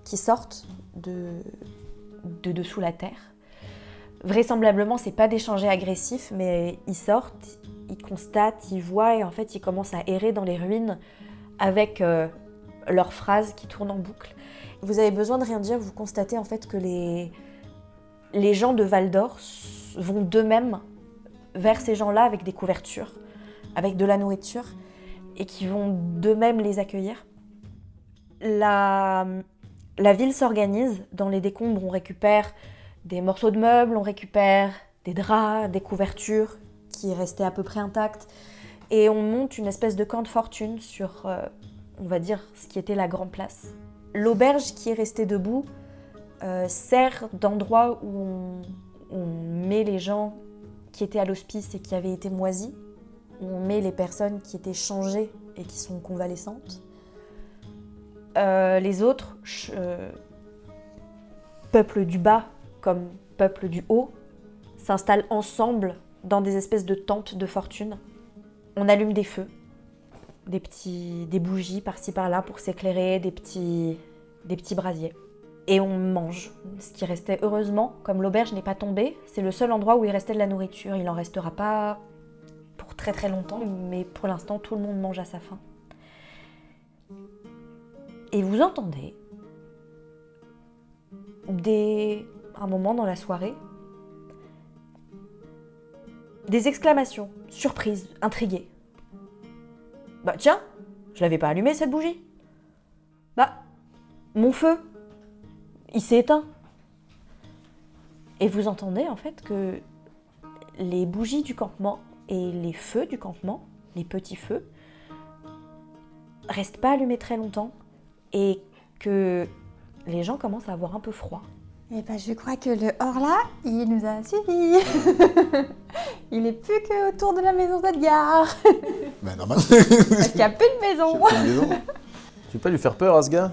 qui sortent de dessous la terre. Vraisemblablement, c'est pas des changés agressifs, mais ils sortent, ils constatent, ils voient et en fait, ils commencent à errer dans les ruines avec leurs phrases qui tournent en boucle. Vous avez besoin de rien dire, vous constatez en fait que les gens de Val d'Or vont d'eux-mêmes vers ces gens-là avec des couvertures, avec de la nourriture, et qui vont d'eux-mêmes les accueillir. La ville s'organise. Dans les décombres, on récupère des morceaux de meubles, on récupère des draps, des couvertures qui restaient à peu près intactes, et on monte une espèce de camp de fortune sur, on va dire, ce qui était la grande place. L'auberge qui est restée debout sert d'endroit où on met les gens qui étaient à l'hospice et qui avaient été moisis, où on met les personnes qui étaient changées et qui sont convalescentes. Les autres, peuple du bas comme peuple du haut, s'installent ensemble dans des espèces de tentes de fortune. On allume des feux, des bougies par-ci par-là pour s'éclairer, des petits brasiers. Et on mange, ce qui restait heureusement, comme l'auberge n'est pas tombée, c'est le seul endroit où il restait de la nourriture. Il n'en restera pas pour très très longtemps, mais pour l'instant tout le monde mange à sa faim. Et vous entendez, un moment dans la soirée, des exclamations, surprises, intriguées. Bah tiens, je l'avais pas allumé cette bougie. Bah, mon feu, il s'est éteint. Et vous entendez en fait que les bougies du campement et les feux du campement, les petits feux, restent pas allumés très longtemps et que les gens commencent à avoir un peu froid. Eh ben, je crois que le Horla, il nous a suivis. Il est plus que autour de la maison d'Edgar. Bah normal. Parce qu'il n'y a plus de maison. Tu peux pas lui faire peur à ce gars?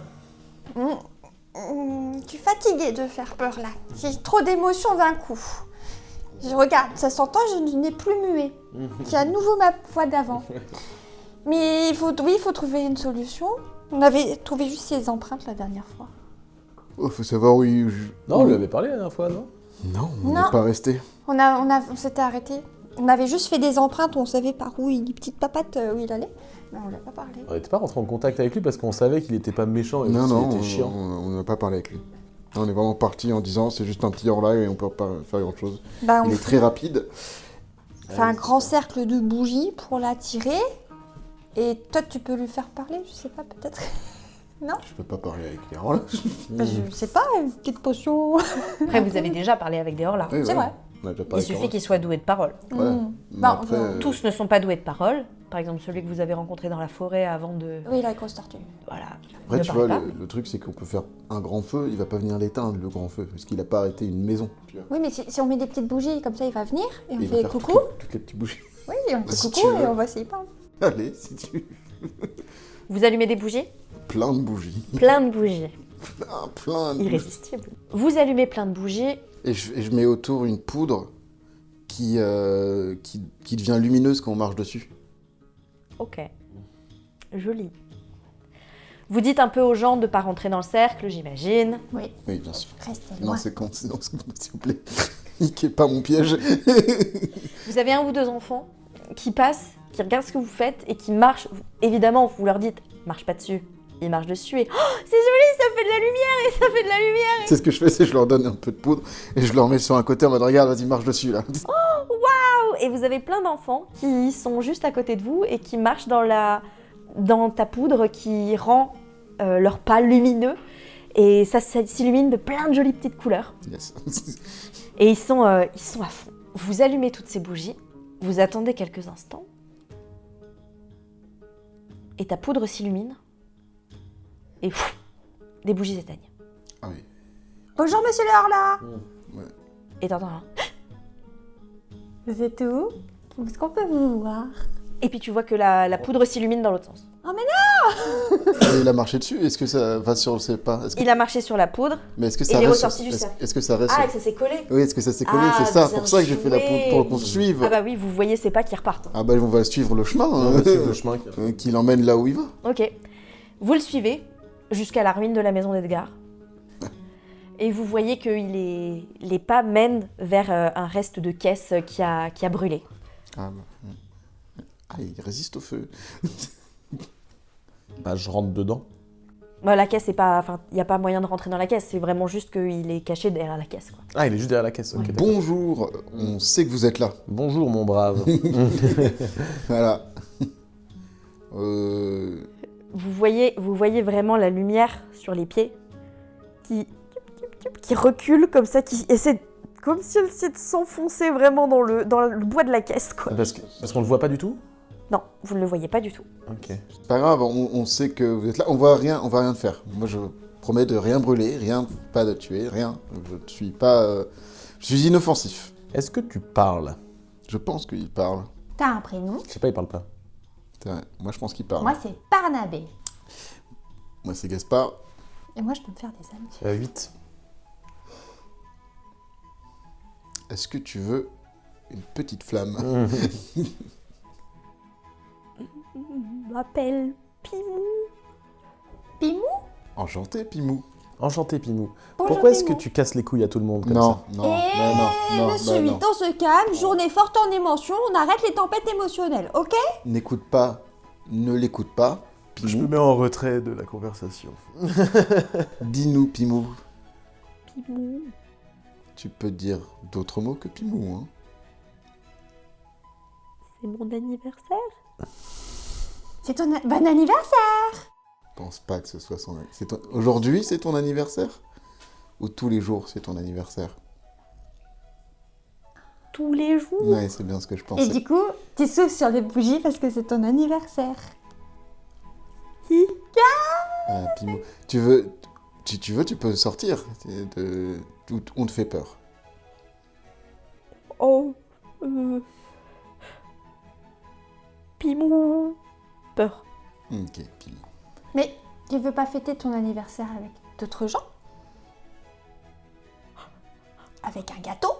Je suis fatiguée de faire peur là. J'ai trop d'émotions d'un coup. Je regarde, ça s'entend, je n'ai plus muet. J'ai à nouveau ma voix d'avant. Mais il faut trouver une solution. On avait trouvé juste ses empreintes la dernière fois. Oh, faut savoir où il... Non, on lui avait parlé la dernière fois, non? Non, on Non. n'est pas resté. On s'était arrêté. On avait juste fait des empreintes, on savait par où les petites papates où il allait. Mais on l'a pas parlé. On n'était pas rentré en contact avec lui parce qu'on savait qu'il était pas méchant et Non, qu'il non, était chiant. on n'a pas parlé avec lui. On est vraiment parti en disant c'est juste un petit Horla et on peut pas faire grand chose. Bah, Il est très rapide. fait un grand cercle de bougies pour l'attirer. Et toi, tu peux lui faire parler, je sais pas, peut-être. Je peux pas parler avec les Horla. Bah, je sais pas, une petite potion. Après, vous avez déjà parlé avec des horlas. Oui, C'est vrai. On a déjà Il parlé suffit avec qu'ils soient doués de parole. Voilà. Mm. Mais Bah, après, enfin, Tous ne sont pas doués de parole. Par exemple, celui que vous avez rencontré dans la forêt avant de... Oui, la grosse tortue. Voilà. Après, ne tu parle vois, pas. le truc, c'est qu'on peut faire un grand feu, il va pas venir l'éteindre, le grand feu, parce qu'il a pas arrêté une maison. Tu vois. Oui, mais si on met des petites bougies, comme ça, il va venir. Et on Et il va fait faire coucou. toutes les petites bougies. Oui, et on fait Si tu coucou veux. et on va s'y parler. Allez, si tu... Vous allumez des bougies? Plein de bougies. Plein de bougies. Plein de bougies. Irrésistible. Vous allumez plein de bougies. Et je mets autour une poudre qui devient lumineuse quand on marche dessus. Ok. Joli. Vous dites un peu aux gens de ne pas rentrer dans le cercle, j'imagine. Oui, Oui, bien sûr. restez Non, loin. c'est con, s'il vous plaît. Niquez pas mon piège. Vous avez un ou deux enfants qui passent, qui regardent ce que vous faites et qui marchent. Évidemment, vous leur dites, marche pas dessus. Ils marchent dessus et oh, c'est joli, ça fait de la lumière et ça fait de la lumière. C'est ce que je fais, c'est que je leur donne un peu de poudre et je leur mets sur un côté en mode regarde, vas-y, marche dessus là. Et vous avez plein d'enfants qui sont juste à côté de vous et qui marchent dans ta poudre qui rend leurs pas lumineux. Et ça s'illumine de plein de jolies petites couleurs. Yes. Et ils sont à fond. Vous allumez toutes ces bougies, vous attendez quelques instants. Et ta poudre s'illumine. Et pff, des bougies s'éteignent. Ah oui. Bonjour, monsieur le Horla. Et t'entends un... Vous êtes où? Est-ce qu'on peut vous voir? Et puis tu vois que la poudre s'illumine dans l'autre sens. Et il a marché dessus, est-ce que ça va sur le pas est-ce que... Il a marché sur la poudre. Mais est-ce que il ça est reste ressorti juste est-ce, est-ce que ça reste Ah, et sur- ça s'est collé. Oui, est-ce que ça s'est collé? Ah, C'est ça, bien pour ça que j'ai fait la joué. poudre, pour qu'on suive. Ah bah oui, vous voyez ces pas qui repartent. Ah bah on va suivre le chemin, On va suivre le chemin. qui l'emmène là où il va. Ok. Vous le suivez jusqu'à la ruine de la maison d'Edgar. Et vous voyez que les pas mènent vers un reste de caisse qui a brûlé. Ah, bah. Ah, il résiste au feu. Bah, je rentre dedans. Bah, la caisse, c'est pas... Enfin, il n'y a pas moyen de rentrer dans la caisse. C'est vraiment juste qu'il est caché derrière la caisse, quoi. Ah, il est juste derrière la caisse. Ok, Ouais. d'accord. Bonjour, on sait que vous êtes là. Bonjour, mon brave. Voilà. Vous voyez vraiment la lumière sur les pieds qui recule comme ça, qui essaie... Comme si elle essayait de s'enfoncer vraiment dans le bois de la caisse, quoi. Parce qu'on le voit pas du tout? Non, vous ne le voyez pas du tout. Ok. C'est pas grave, on sait que vous êtes là. On va rien faire. Moi, je promets de rien brûler, pas de tuer, rien. Je suis pas... je suis inoffensif. Est-ce que tu parles? Je pense qu'il parle. T'as un prénom? Je sais pas, il parle pas. C'est vrai. Moi, je pense qu'il parle. Moi, c'est Barnabé. Moi, c'est Gaspard. Et moi, je peux me faire des amis. 8. Est-ce que tu veux une petite flamme? Je m'appelle Pimou. Pimou? Enchanté, Pimou. Enchanté, Pimou. Bonjour, Pourquoi est-ce que Pimou. tu casses les couilles à tout le monde comme Non, ça? non, bah non, Monsieur bah non. 8 ans se calme, journée forte en émotions, on arrête les tempêtes émotionnelles, ok? N'écoute pas, ne l'écoute pas. Je me Pimou, mets en retrait de la conversation. dis-nous, Pimou. Pimou. Tu peux dire d'autres mots que Pimou, hein. C'est mon anniversaire. C'est ton bon anniversaire! Je pense pas que ce soit son... Aujourd'hui, c'est ton anniversaire? Ou tous les jours, c'est ton anniversaire? Tous les jours. Ouais, c'est bien ce que je Et pensais. du coup, tu souffles sur les bougies parce que c'est ton anniversaire. Ah, Pimou. Tu veux, tu peux sortir. On te fait peur. Oh. Pimou. Peur. Ok, Pimou. Mais tu veux pas fêter ton anniversaire avec d'autres gens? Avec un gâteau?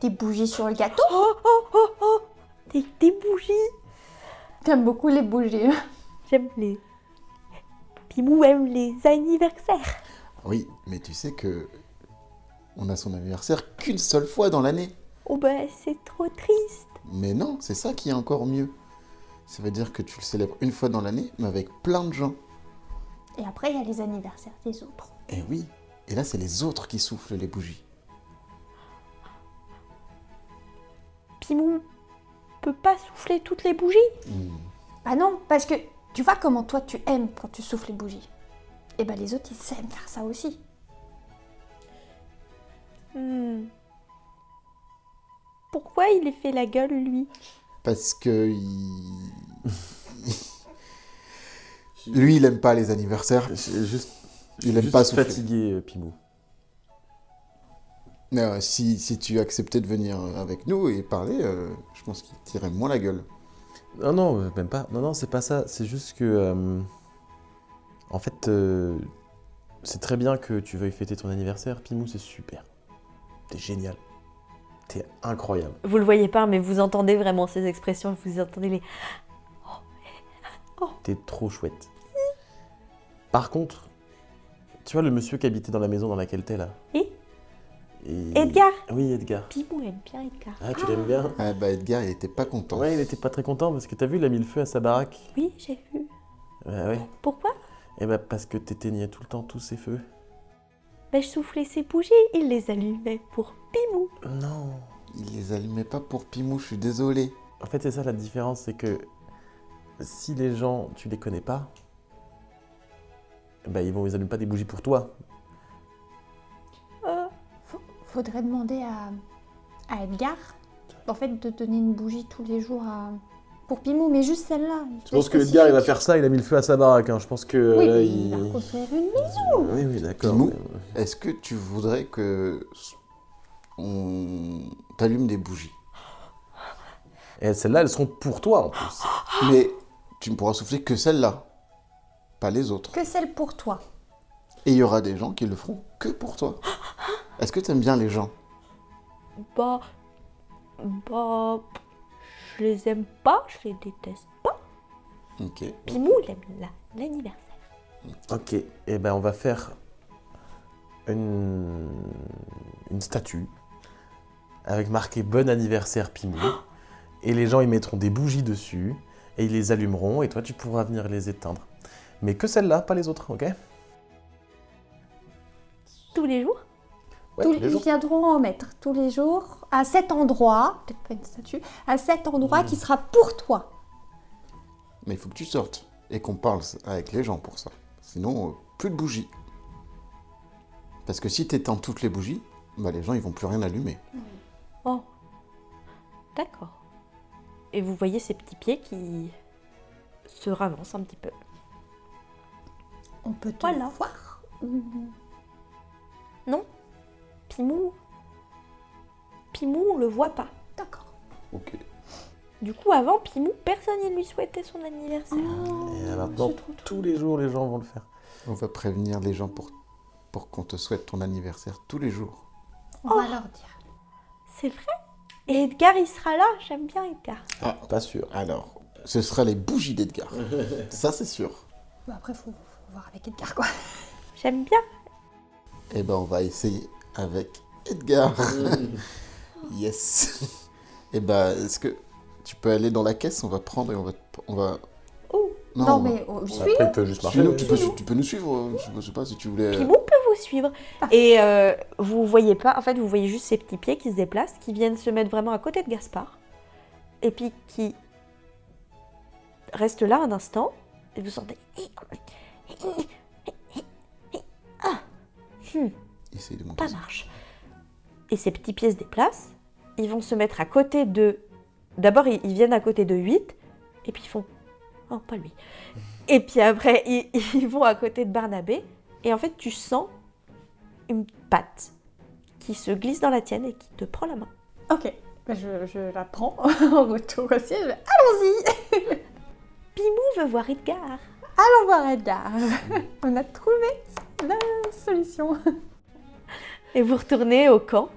Des bougies sur le gâteau? Des bougies. T'aimes beaucoup les bougies. J'aime les... Pimou aime les anniversaires. Oui, mais tu sais que on a son anniversaire qu'une seule fois dans l'année. Oh bah c'est trop triste. Mais non, c'est ça qui est encore mieux. Ça veut dire que tu le célèbres une fois dans l'année, mais avec plein de gens. Et après, il y a les anniversaires des autres. Et oui, et là, c'est les autres qui soufflent les bougies. Pimou peut pas souffler toutes les bougies. Bah non, parce que tu vois comment toi tu aimes quand tu souffles les bougies. Et bah les autres, ils aiment faire ça aussi. Pourquoi il est fait la gueule, lui? Parce que lui, il aime pas les anniversaires. Il aime pas souffler. fatigué, Pimou. Mais si tu acceptais de venir avec nous et parler, je pense qu'il tirait moins la gueule. Non, non, même pas. Non, non, c'est pas ça. C'est juste que... en fait, c'est très bien que tu veuilles fêter ton anniversaire. Pimou, c'est super. T'es génial. T'es incroyable. Vous le voyez pas, mais vous entendez vraiment ces expressions, vous entendez les... T'es trop chouette. Par contre, tu vois le monsieur qui habitait dans la maison dans laquelle t'es là? Et Et- Edgar. Oui, Edgar. Pimou aime bien Edgar. Ah, tu l'aimes bien? Ah bah Edgar, il était pas content. Ouais, il était pas très content parce que t'as vu, il a mis le feu à sa baraque. Oui, j'ai vu. Ouais. Pourquoi? Et bah parce que t'éteignais tout le temps tous ces feux. Ben, je soufflais ses bougies, il les allumait pour Pimou. Non. Il les allumait pas pour Pimou, je suis désolé. En fait, c'est ça la différence, c'est que si les gens, tu les connais pas, bah ils allument pas des bougies pour toi. Faudrait demander à Edgar, en fait, de donner une bougie tous les jours pour Pimou, mais juste celle-là. Je pense que Edgar, il va faire ça, il a mis le feu à sa baraque. Hein. Je pense que Oui, là, mais il va reconstruire une maison. Oui, oui, d'accord. Pimou. mais- Est-ce que tu voudrais que on t'allume des bougies? Et celles-là, elles seront pour toi en plus. Mais tu ne pourras souffler que celle-là, pas les autres. Que celle pour toi. Et il y aura des gens qui le feront que pour toi. Est-ce que tu aimes bien les gens? Bah, je les aime pas, je les déteste pas. Ok. Pimou, il aime l'anniversaire. Ok, et ben on va faire une statue avec marqué Bon anniversaire Pimou. Et les gens ils mettront des bougies dessus et ils les allumeront et toi tu pourras venir les éteindre. Mais que celle-là, pas les autres, ok? Tous les jours? Ouais, Tous- tous les ils jours. viendront en mettre tous les jours à cet endroit, peut-être pas une statue, à cet endroit qui sera pour toi. Mais il faut que tu sortes et qu'on parle avec les gens pour ça. Sinon, plus de bougies. Parce que si tu éteins toutes les bougies, bah, les gens ils vont plus rien allumer. Oh, d'accord. Et vous voyez ces petits pieds qui se ravancent un petit peu. On peut te Voilà. voir. Non, Pimou, on le voit pas. D'accord. Ok. Du coup, avant Pimou, personne ne lui souhaitait son anniversaire. Et maintenant, c'est trop tous les jours, les gens vont le faire. On va prévenir les gens pour qu'on te souhaite ton anniversaire tous les jours. On va leur dire. C'est vrai? Et Edgar, il sera là? J'aime bien Edgar. Ah, pas sûr. Alors, ce sera les bougies d'Edgar. Ça, c'est sûr. Bah, après, faut voir avec Edgar, quoi. J'aime bien. Eh ben, on va essayer avec Edgar. Yes. Eh ben, est-ce que tu peux aller dans la caisse? On va prendre et on va... Oh, Non, on va- mais suis Après, il peut juste marcher. Suis-nous, tu peux nous suivre. Je sais pas si tu voulais... Pimou peut vous suivre. Et vous voyez pas, en fait, vous voyez juste ces petits pieds qui se déplacent, qui viennent se mettre vraiment à côté de Gaspard. Et puis qui restent là un instant. Et vous sentez... Ah, Essaye de monter. pas marche. Et ces petits pieds se déplacent. Ils vont se mettre à côté de... D'abord, ils viennent à côté de 8. Et puis ils font... Oh, pas lui. Et puis après, ils vont à côté de Barnabé. Et en fait, tu sens une patte qui se glisse dans la tienne et qui te prend la main. Ok. Bah, je la prends en retour aussi. Je vais, allons-y. Pimou veut voir Edgar. Allons voir Edgar. On a trouvé la solution. Et vous retournez au camp.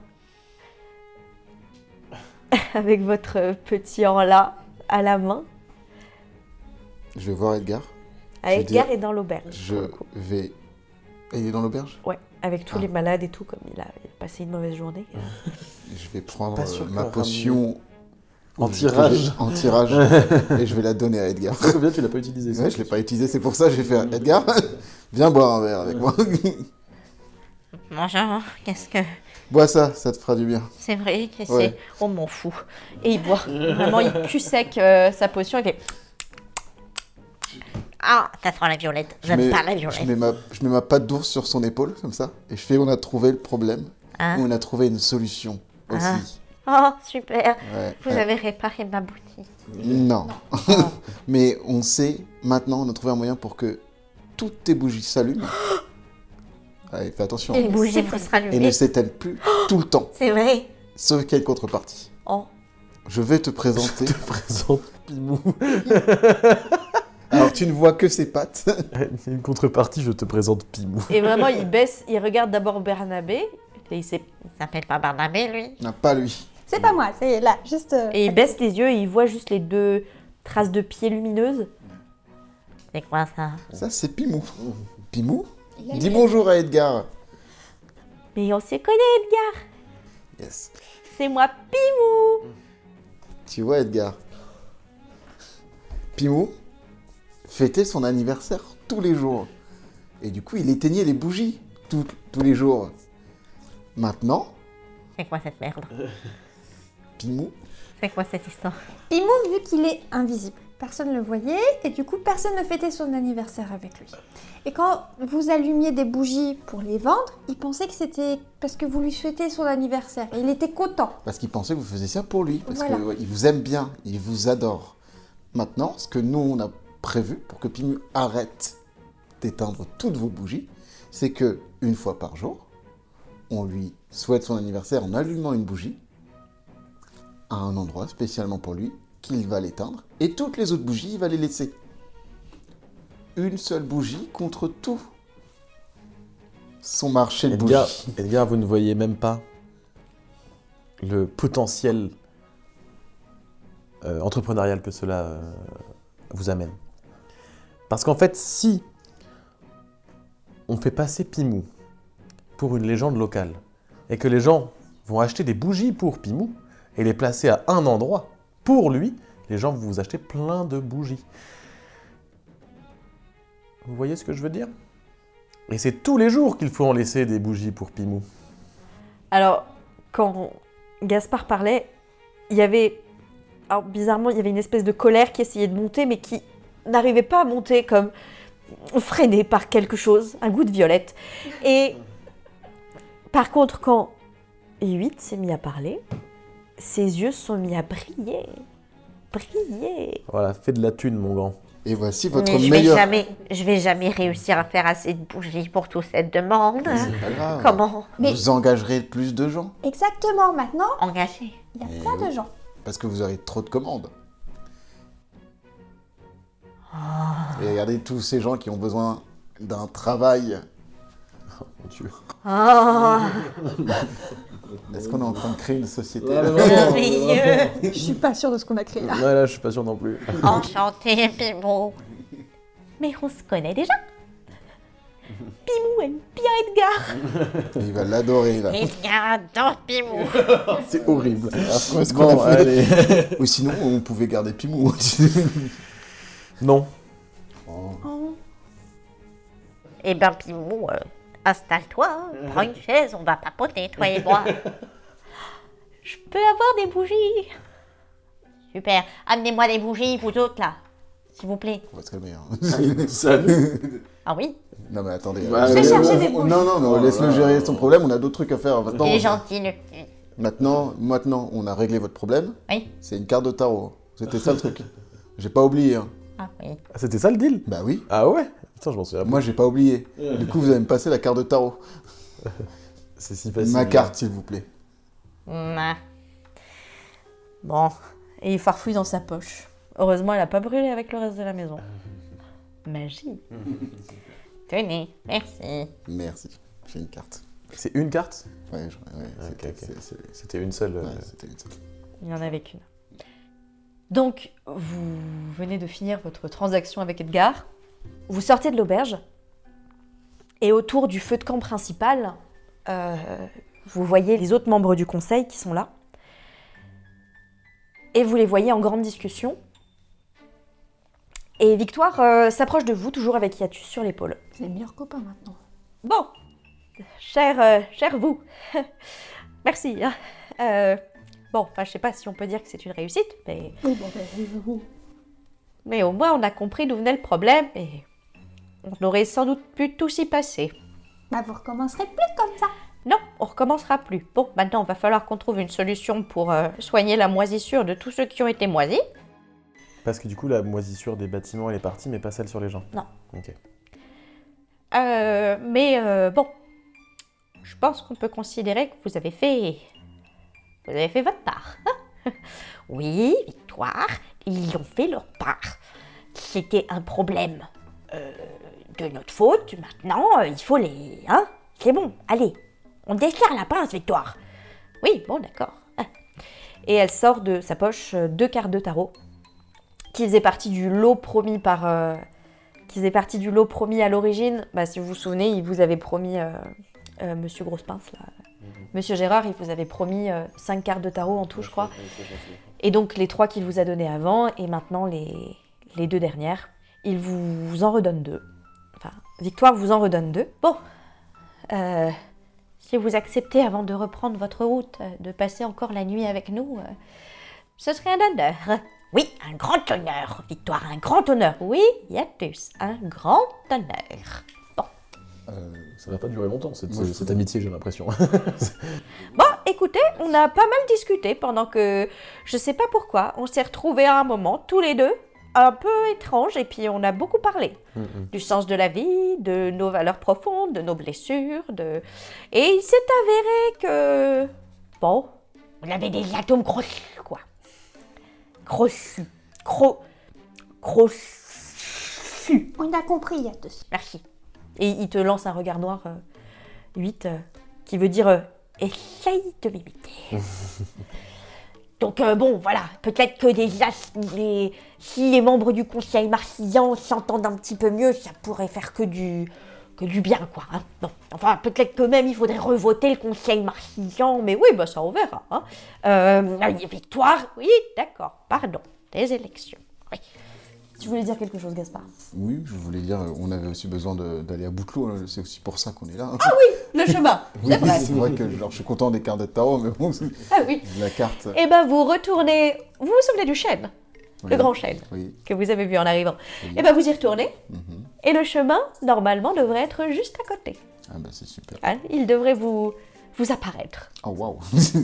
Avec votre petit Anla à la main. Je vais voir Edgar. Ah, Je veux Edgar dire, est dans l'auberge. Je pour le coup. vais... Il est dans l'auberge? Ouais, avec tous Ah. les malades et tout, comme il a passé une mauvaise journée. Je vais prendre Pas sûr ma que potion... Anti-rage. Anti-rage. Et je vais la donner à Edgar. Très bien, tu l'as pas utilisé. ça. Ouais, je l'ai pas utilisé, c'est pour ça que j'ai fait Edgar, viens boire un verre avec moi. Bonjour, qu'est-ce que Bois ça te fera du bien. c'est vrai que Ouais. c'est... On m'en fout. Et il boit. Vraiment, il cul sec sa potion. Il fait... Ah, ça sent la violette. J'aime pas la violette. Je mets ma patte d'ours sur son épaule, comme ça, et je fais on a trouvé le problème, Hein on a trouvé une solution aussi. Oh, super. Ouais, Vous ouais. avez réparé ma boutique. Non. Mais on sait, maintenant, on a trouvé un moyen pour que toutes tes bougies s'allument. Allez, fais attention. Les bougies vont se Et rallumer. ne s'éteignent plus tout le temps. C'est vrai. Sauf qu'il y a une contrepartie. Oh. Je vais te présenter. Présente Pimou. Alors, tu ne vois que ses pattes. Une contrepartie, je te présente Pimou. Et vraiment, il baisse, il regarde d'abord Barnabé. Et il s'appelle pas Barnabé, lui. Non, pas lui. C'est pas moi, c'est là, juste. Et il baisse les yeux et il voit juste les 2 traces de pieds lumineuses. C'est quoi ça? Ça, c'est Pimou. Pimou, dis bonjour à Edgar. Mais on se connaît, Edgar. Yes. C'est moi, Pimou. Tu vois, Edgar. Pimou fêtait son anniversaire tous les jours. Et du coup, il éteignait les bougies tous les jours. Maintenant, C'est quoi cette merde? Pimou, C'est quoi cette histoire? Pimou, vu qu'il est invisible, personne ne le voyait et du coup, personne ne fêtait son anniversaire avec lui. Et quand vous allumiez des bougies pour les vendre, il pensait que c'était parce que vous lui souhaitiez son anniversaire. Et il était content. parce qu'il pensait que vous faisiez ça pour lui. Parce Voilà. qu'il vous aime bien, il vous adore. Maintenant, ce que nous, on a prévu pour que Pimou arrête d'éteindre toutes vos bougies, c'est que une fois par jour, on lui souhaite son anniversaire en allumant une bougie à un endroit spécialement pour lui, qu'il va l'éteindre, et toutes les autres bougies, il va les laisser. Une seule bougie contre tout son marché de Edgar, bougies. Edgar, vous ne voyez même pas le potentiel entrepreneurial que cela vous amène. Parce qu'en fait, si on fait passer Pimou pour une légende locale, et que les gens vont acheter des bougies pour Pimou, et les placer à un endroit pour lui, les gens vont vous acheter plein de bougies. Vous voyez ce que je veux dire? Et c'est tous les jours qu'il faut en laisser des bougies pour Pimou. Alors, quand Gaspard parlait, il y avait... Alors, bizarrement, il y avait une espèce de colère qui essayait de monter, mais qui n'arrivait pas à monter, comme freinée par quelque chose, un goût de violette. Et par contre, quand 8 s'est mis à parler, ses yeux se sont mis à briller. Briller. Voilà, fais de la thune, mon grand. Et voici votre Mais meilleur... je vais jamais réussir à faire assez de bougies pour toute cette demande. C'est pas grave. Comment Vous engagerez plus de gens. Exactement, maintenant, engager? il y a Eh plein oui. de gens. Parce que vous aurez trop de commandes. Et regardez tous ces gens qui ont besoin d'un travail. Mon Dieu. Oh, Est-ce qu'on est en train de créer une société merveilleux. Je suis pas sûre de ce qu'on a créé là. Ouais, là, je suis pas sûr non plus. Enchanté, Pimou. Mais on se connaît déjà. Pimou aime bien Edgar. Il va l'adorer là. Les gars adorent Pimou. C'est horrible. Après, est-ce qu'on Bon, a fait... allez. Ou sinon, on pouvait garder Pimou. Non. Eh ben, Pimou, installe-toi, hein. Prends une chaise, on va papoter, toi et moi. Je peux avoir des bougies. Super. Amenez-moi des bougies, vous autres, là. S'il vous plaît. On va se calmer. Hein. Salut. Ah oui? Non mais attendez. Bah, Je vais chercher des bougies. Non, mais on laisse-le gérer son problème, on a d'autres trucs à faire. Maintenant, Il est gentil, le petit. maintenant, on a réglé votre problème. Oui. C'est une carte de tarot. C'était ça le truc. J'ai pas oublié. Hein. Ah oui. Ah, c'était ça le deal? Bah oui. Ah ouais? Putain, je m'en souviens. Moi, j'ai pas oublié. Du coup, vous allez me passer la carte de tarot. C'est si facile. Ma carte, s'il vous plaît. Nah. Bon. Et il farfouille dans sa poche. Heureusement, elle a pas brûlé avec le reste de la maison. Magie. Tenez, merci. Merci. J'ai une carte. C'est une carte? Ouais, Ok, ok. c'est- C'était une seule. ouais, c'était une seule. Il n'y en avait qu'une. Donc, vous venez de finir votre transaction avec Edgar. Vous sortez de l'auberge. Et autour du feu de camp principal, vous voyez les autres membres du conseil qui sont là. Et vous les voyez en grande discussion. Et Victoire s'approche de vous, toujours avec Hiatus sur l'épaule. C'est les meilleurs copains maintenant. Bon, cher vous, merci. Hein. Bon, enfin, je sais pas si on peut dire que c'est une réussite, mais... Oui, bon, ben, Mais au moins, on a compris d'où venait le problème et on aurait sans doute pu tout s'y passer. bah, vous recommencerez plus comme ça. Non, on recommencera plus. Bon, maintenant, il va falloir qu'on trouve une solution pour soigner la moisissure de tous ceux qui ont été moisis. Parce que du coup, la moisissure des bâtiments, elle est partie, mais pas celle sur les gens. Non. Ok. Mais bon, je pense qu'on peut considérer que vous avez fait votre part. hein. Oui, Victoire, ils ont fait leur part. C'était un problème de notre faute. Maintenant, il faut les... Hein? C'est bon, allez, on desserre la pince, Victoire. Oui, bon, d'accord. Ah. Et elle sort de sa poche 2 cartes de tarot qui faisaient partie du lot promis par... qui faisait partie du lot promis à l'origine. Bah, si vous vous souvenez, il vous avait promis, Monsieur Grosse-Pince, là. Monsieur Gérard, il vous avait promis 5 cartes de tarot en tout, je crois. Et donc les 3 qu'il vous a données avant, et maintenant les 2 dernières. Il vous en redonne 2. Enfin, Victoire vous en redonne 2. Bon, si vous acceptez, avant de reprendre votre route, de passer encore la nuit avec nous, ce serait un honneur. Oui, un grand honneur, Victoire, un grand honneur. Oui, Hiatus, un grand honneur. Ça va pas durer longtemps, Moi, je- cette amitié, j'ai l'impression. Bon, écoutez, on a pas mal discuté pendant que, je sais pas pourquoi, on s'est retrouvés à un moment, tous les deux, un peu étranges, et puis on a beaucoup parlé. Du sens de la vie, de nos valeurs profondes, de nos blessures, Et il s'est avéré que... Bon, on avait des atomes crochus, quoi. Crossus. Crossus. On a compris, Yatus. Merci. Et il te lance un regard noir, 8, qui veut dire essaye de m'imiter. Donc bon, voilà, peut-être que déjà, si les membres du conseil marsillan s'entendent un petit peu mieux, ça pourrait faire que du bien, quoi. Hein. Bon, enfin, peut-être que même il faudrait revoter le conseil marsillan, mais oui, bah ça on verra. Hein. Victoire, oui, d'accord, pardon, des élections. Oui. Tu voulais dire quelque chose, Gaspard? Oui, je voulais dire, on avait aussi besoin d'aller à Bouclot, hein, c'est aussi pour ça qu'on est là. Le chemin, Oui, c'est vrai. c'est vrai que genre, je suis content des cartes de tarot, mais bon, Ah oui. la carte... Eh ben, vous retournez... Vous vous souvenez du chêne? Le oui. grand chêne Oui. que vous avez vu en arrivant. Oui. Eh ben, vous y retournez. Mhm. Et le chemin, normalement, devrait être juste à côté. Ah bah c'est super. Hein, il devrait vous apparaître. Oh waouh.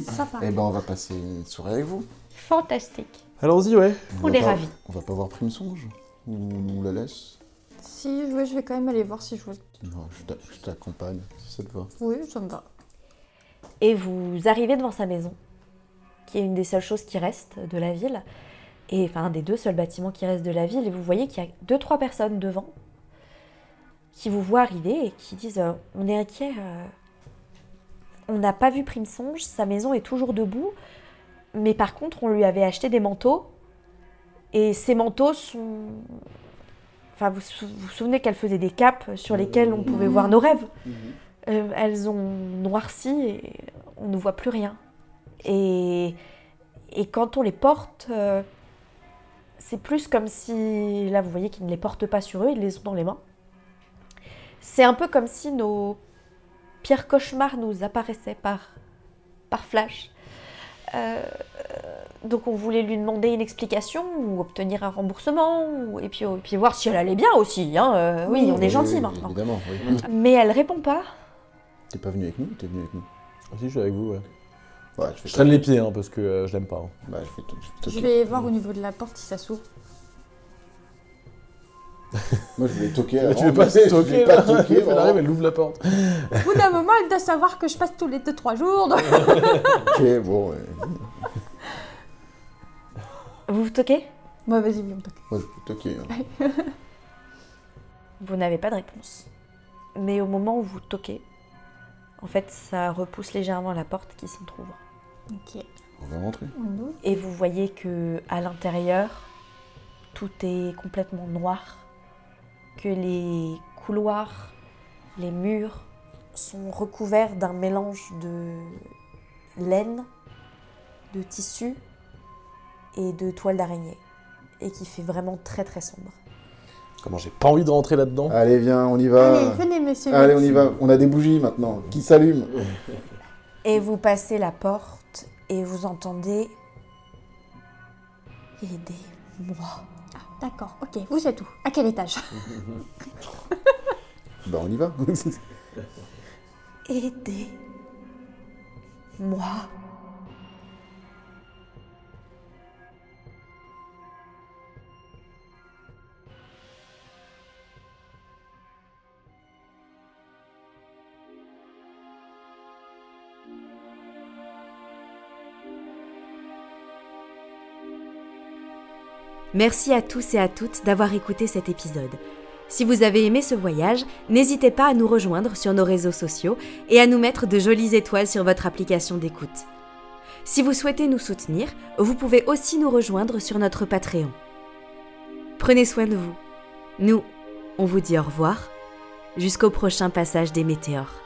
Sympa. Eh ben on va passer une soirée avec vous. Fantastique. Allons-y, ouais. On va est pas- ravis. On va pas voir Prime Songe. Ou on la laisse. Si, ouais, je vais quand même aller voir si je vois. Non, je t'accompagne, si ça te va. Oui, ça me va. Et vous arrivez devant sa maison, qui est une des seules choses qui restent de la ville. Et enfin, un des 2 seuls bâtiments qui restent de la ville. Et vous voyez qu'il y a 2-3 personnes devant qui vous voient arriver et qui disent on est inquiet, on n'a pas vu Prime Songe, sa maison est toujours debout, mais par contre on lui avait acheté des manteaux et ces manteaux sont... Enfin, vous souvenez qu'elle faisait des capes sur lesquelles on pouvait voir nos rêves. Elles ont noirci et on ne voit plus rien. Et quand on les porte, c'est plus comme si... Là, vous voyez qu'ils ne les portent pas sur eux, ils les ont dans les mains. C'est un peu comme si nos pires cauchemars nous apparaissaient par flash. Donc on voulait lui demander une explication ou obtenir un remboursement et puis voir si elle allait bien aussi. Hein. Oui, on est gentils Oui, maintenant. Évidemment, oui. Mais elle répond pas. T'es pas venu avec nous? T'es venu avec nous. Si, je suis avec vous, ouais. Ouais, je vais Je traîne les pieds, hein, parce que je l'aime pas. Hein. Bah, je vais Je toquer. vais voir au niveau de la porte si ça s'ouvre. Moi, je vais toquer. Mais tu avant, veux pas mais je toquer, vais pas là. toquer, Elle vraiment. arrive, elle ouvre la porte. Au bout d'un moment, elle doit savoir que je passe tous les 2-3 jours. donc- Ok, bon, ouais. Vous toquez? Bon, vas-y, viens, on toque. Moi, je vais toquer. Hein. Vous n'avez pas de réponse. Mais au moment où vous toquez, en fait, ça repousse légèrement la porte qui s'entrouvre. Ok. On va rentrer. On ouvre. Et vous voyez que à l'intérieur, tout est complètement noir, que les couloirs, les murs sont recouverts d'un mélange de laine, de tissu et de toile d'araignée, et qui fait vraiment très très sombre. Comment j'ai pas envie de rentrer là-dedans. Allez, viens, on y va. Allez, venez, monsieur. Allez, on y va. On a des bougies maintenant. Qui s'allument? Et vous passez la porte et vous entendez « Aidez-moi ». D'accord, ok. Vous êtes où? À quel étage? Bah, on y va. Aidez-moi. Merci à tous et à toutes d'avoir écouté cet épisode. Si vous avez aimé ce voyage, n'hésitez pas à nous rejoindre sur nos réseaux sociaux et à nous mettre de jolies étoiles sur votre application d'écoute. Si vous souhaitez nous soutenir, vous pouvez aussi nous rejoindre sur notre Patreon. Prenez soin de vous. Nous, on vous dit au revoir, jusqu'au prochain passage des météores.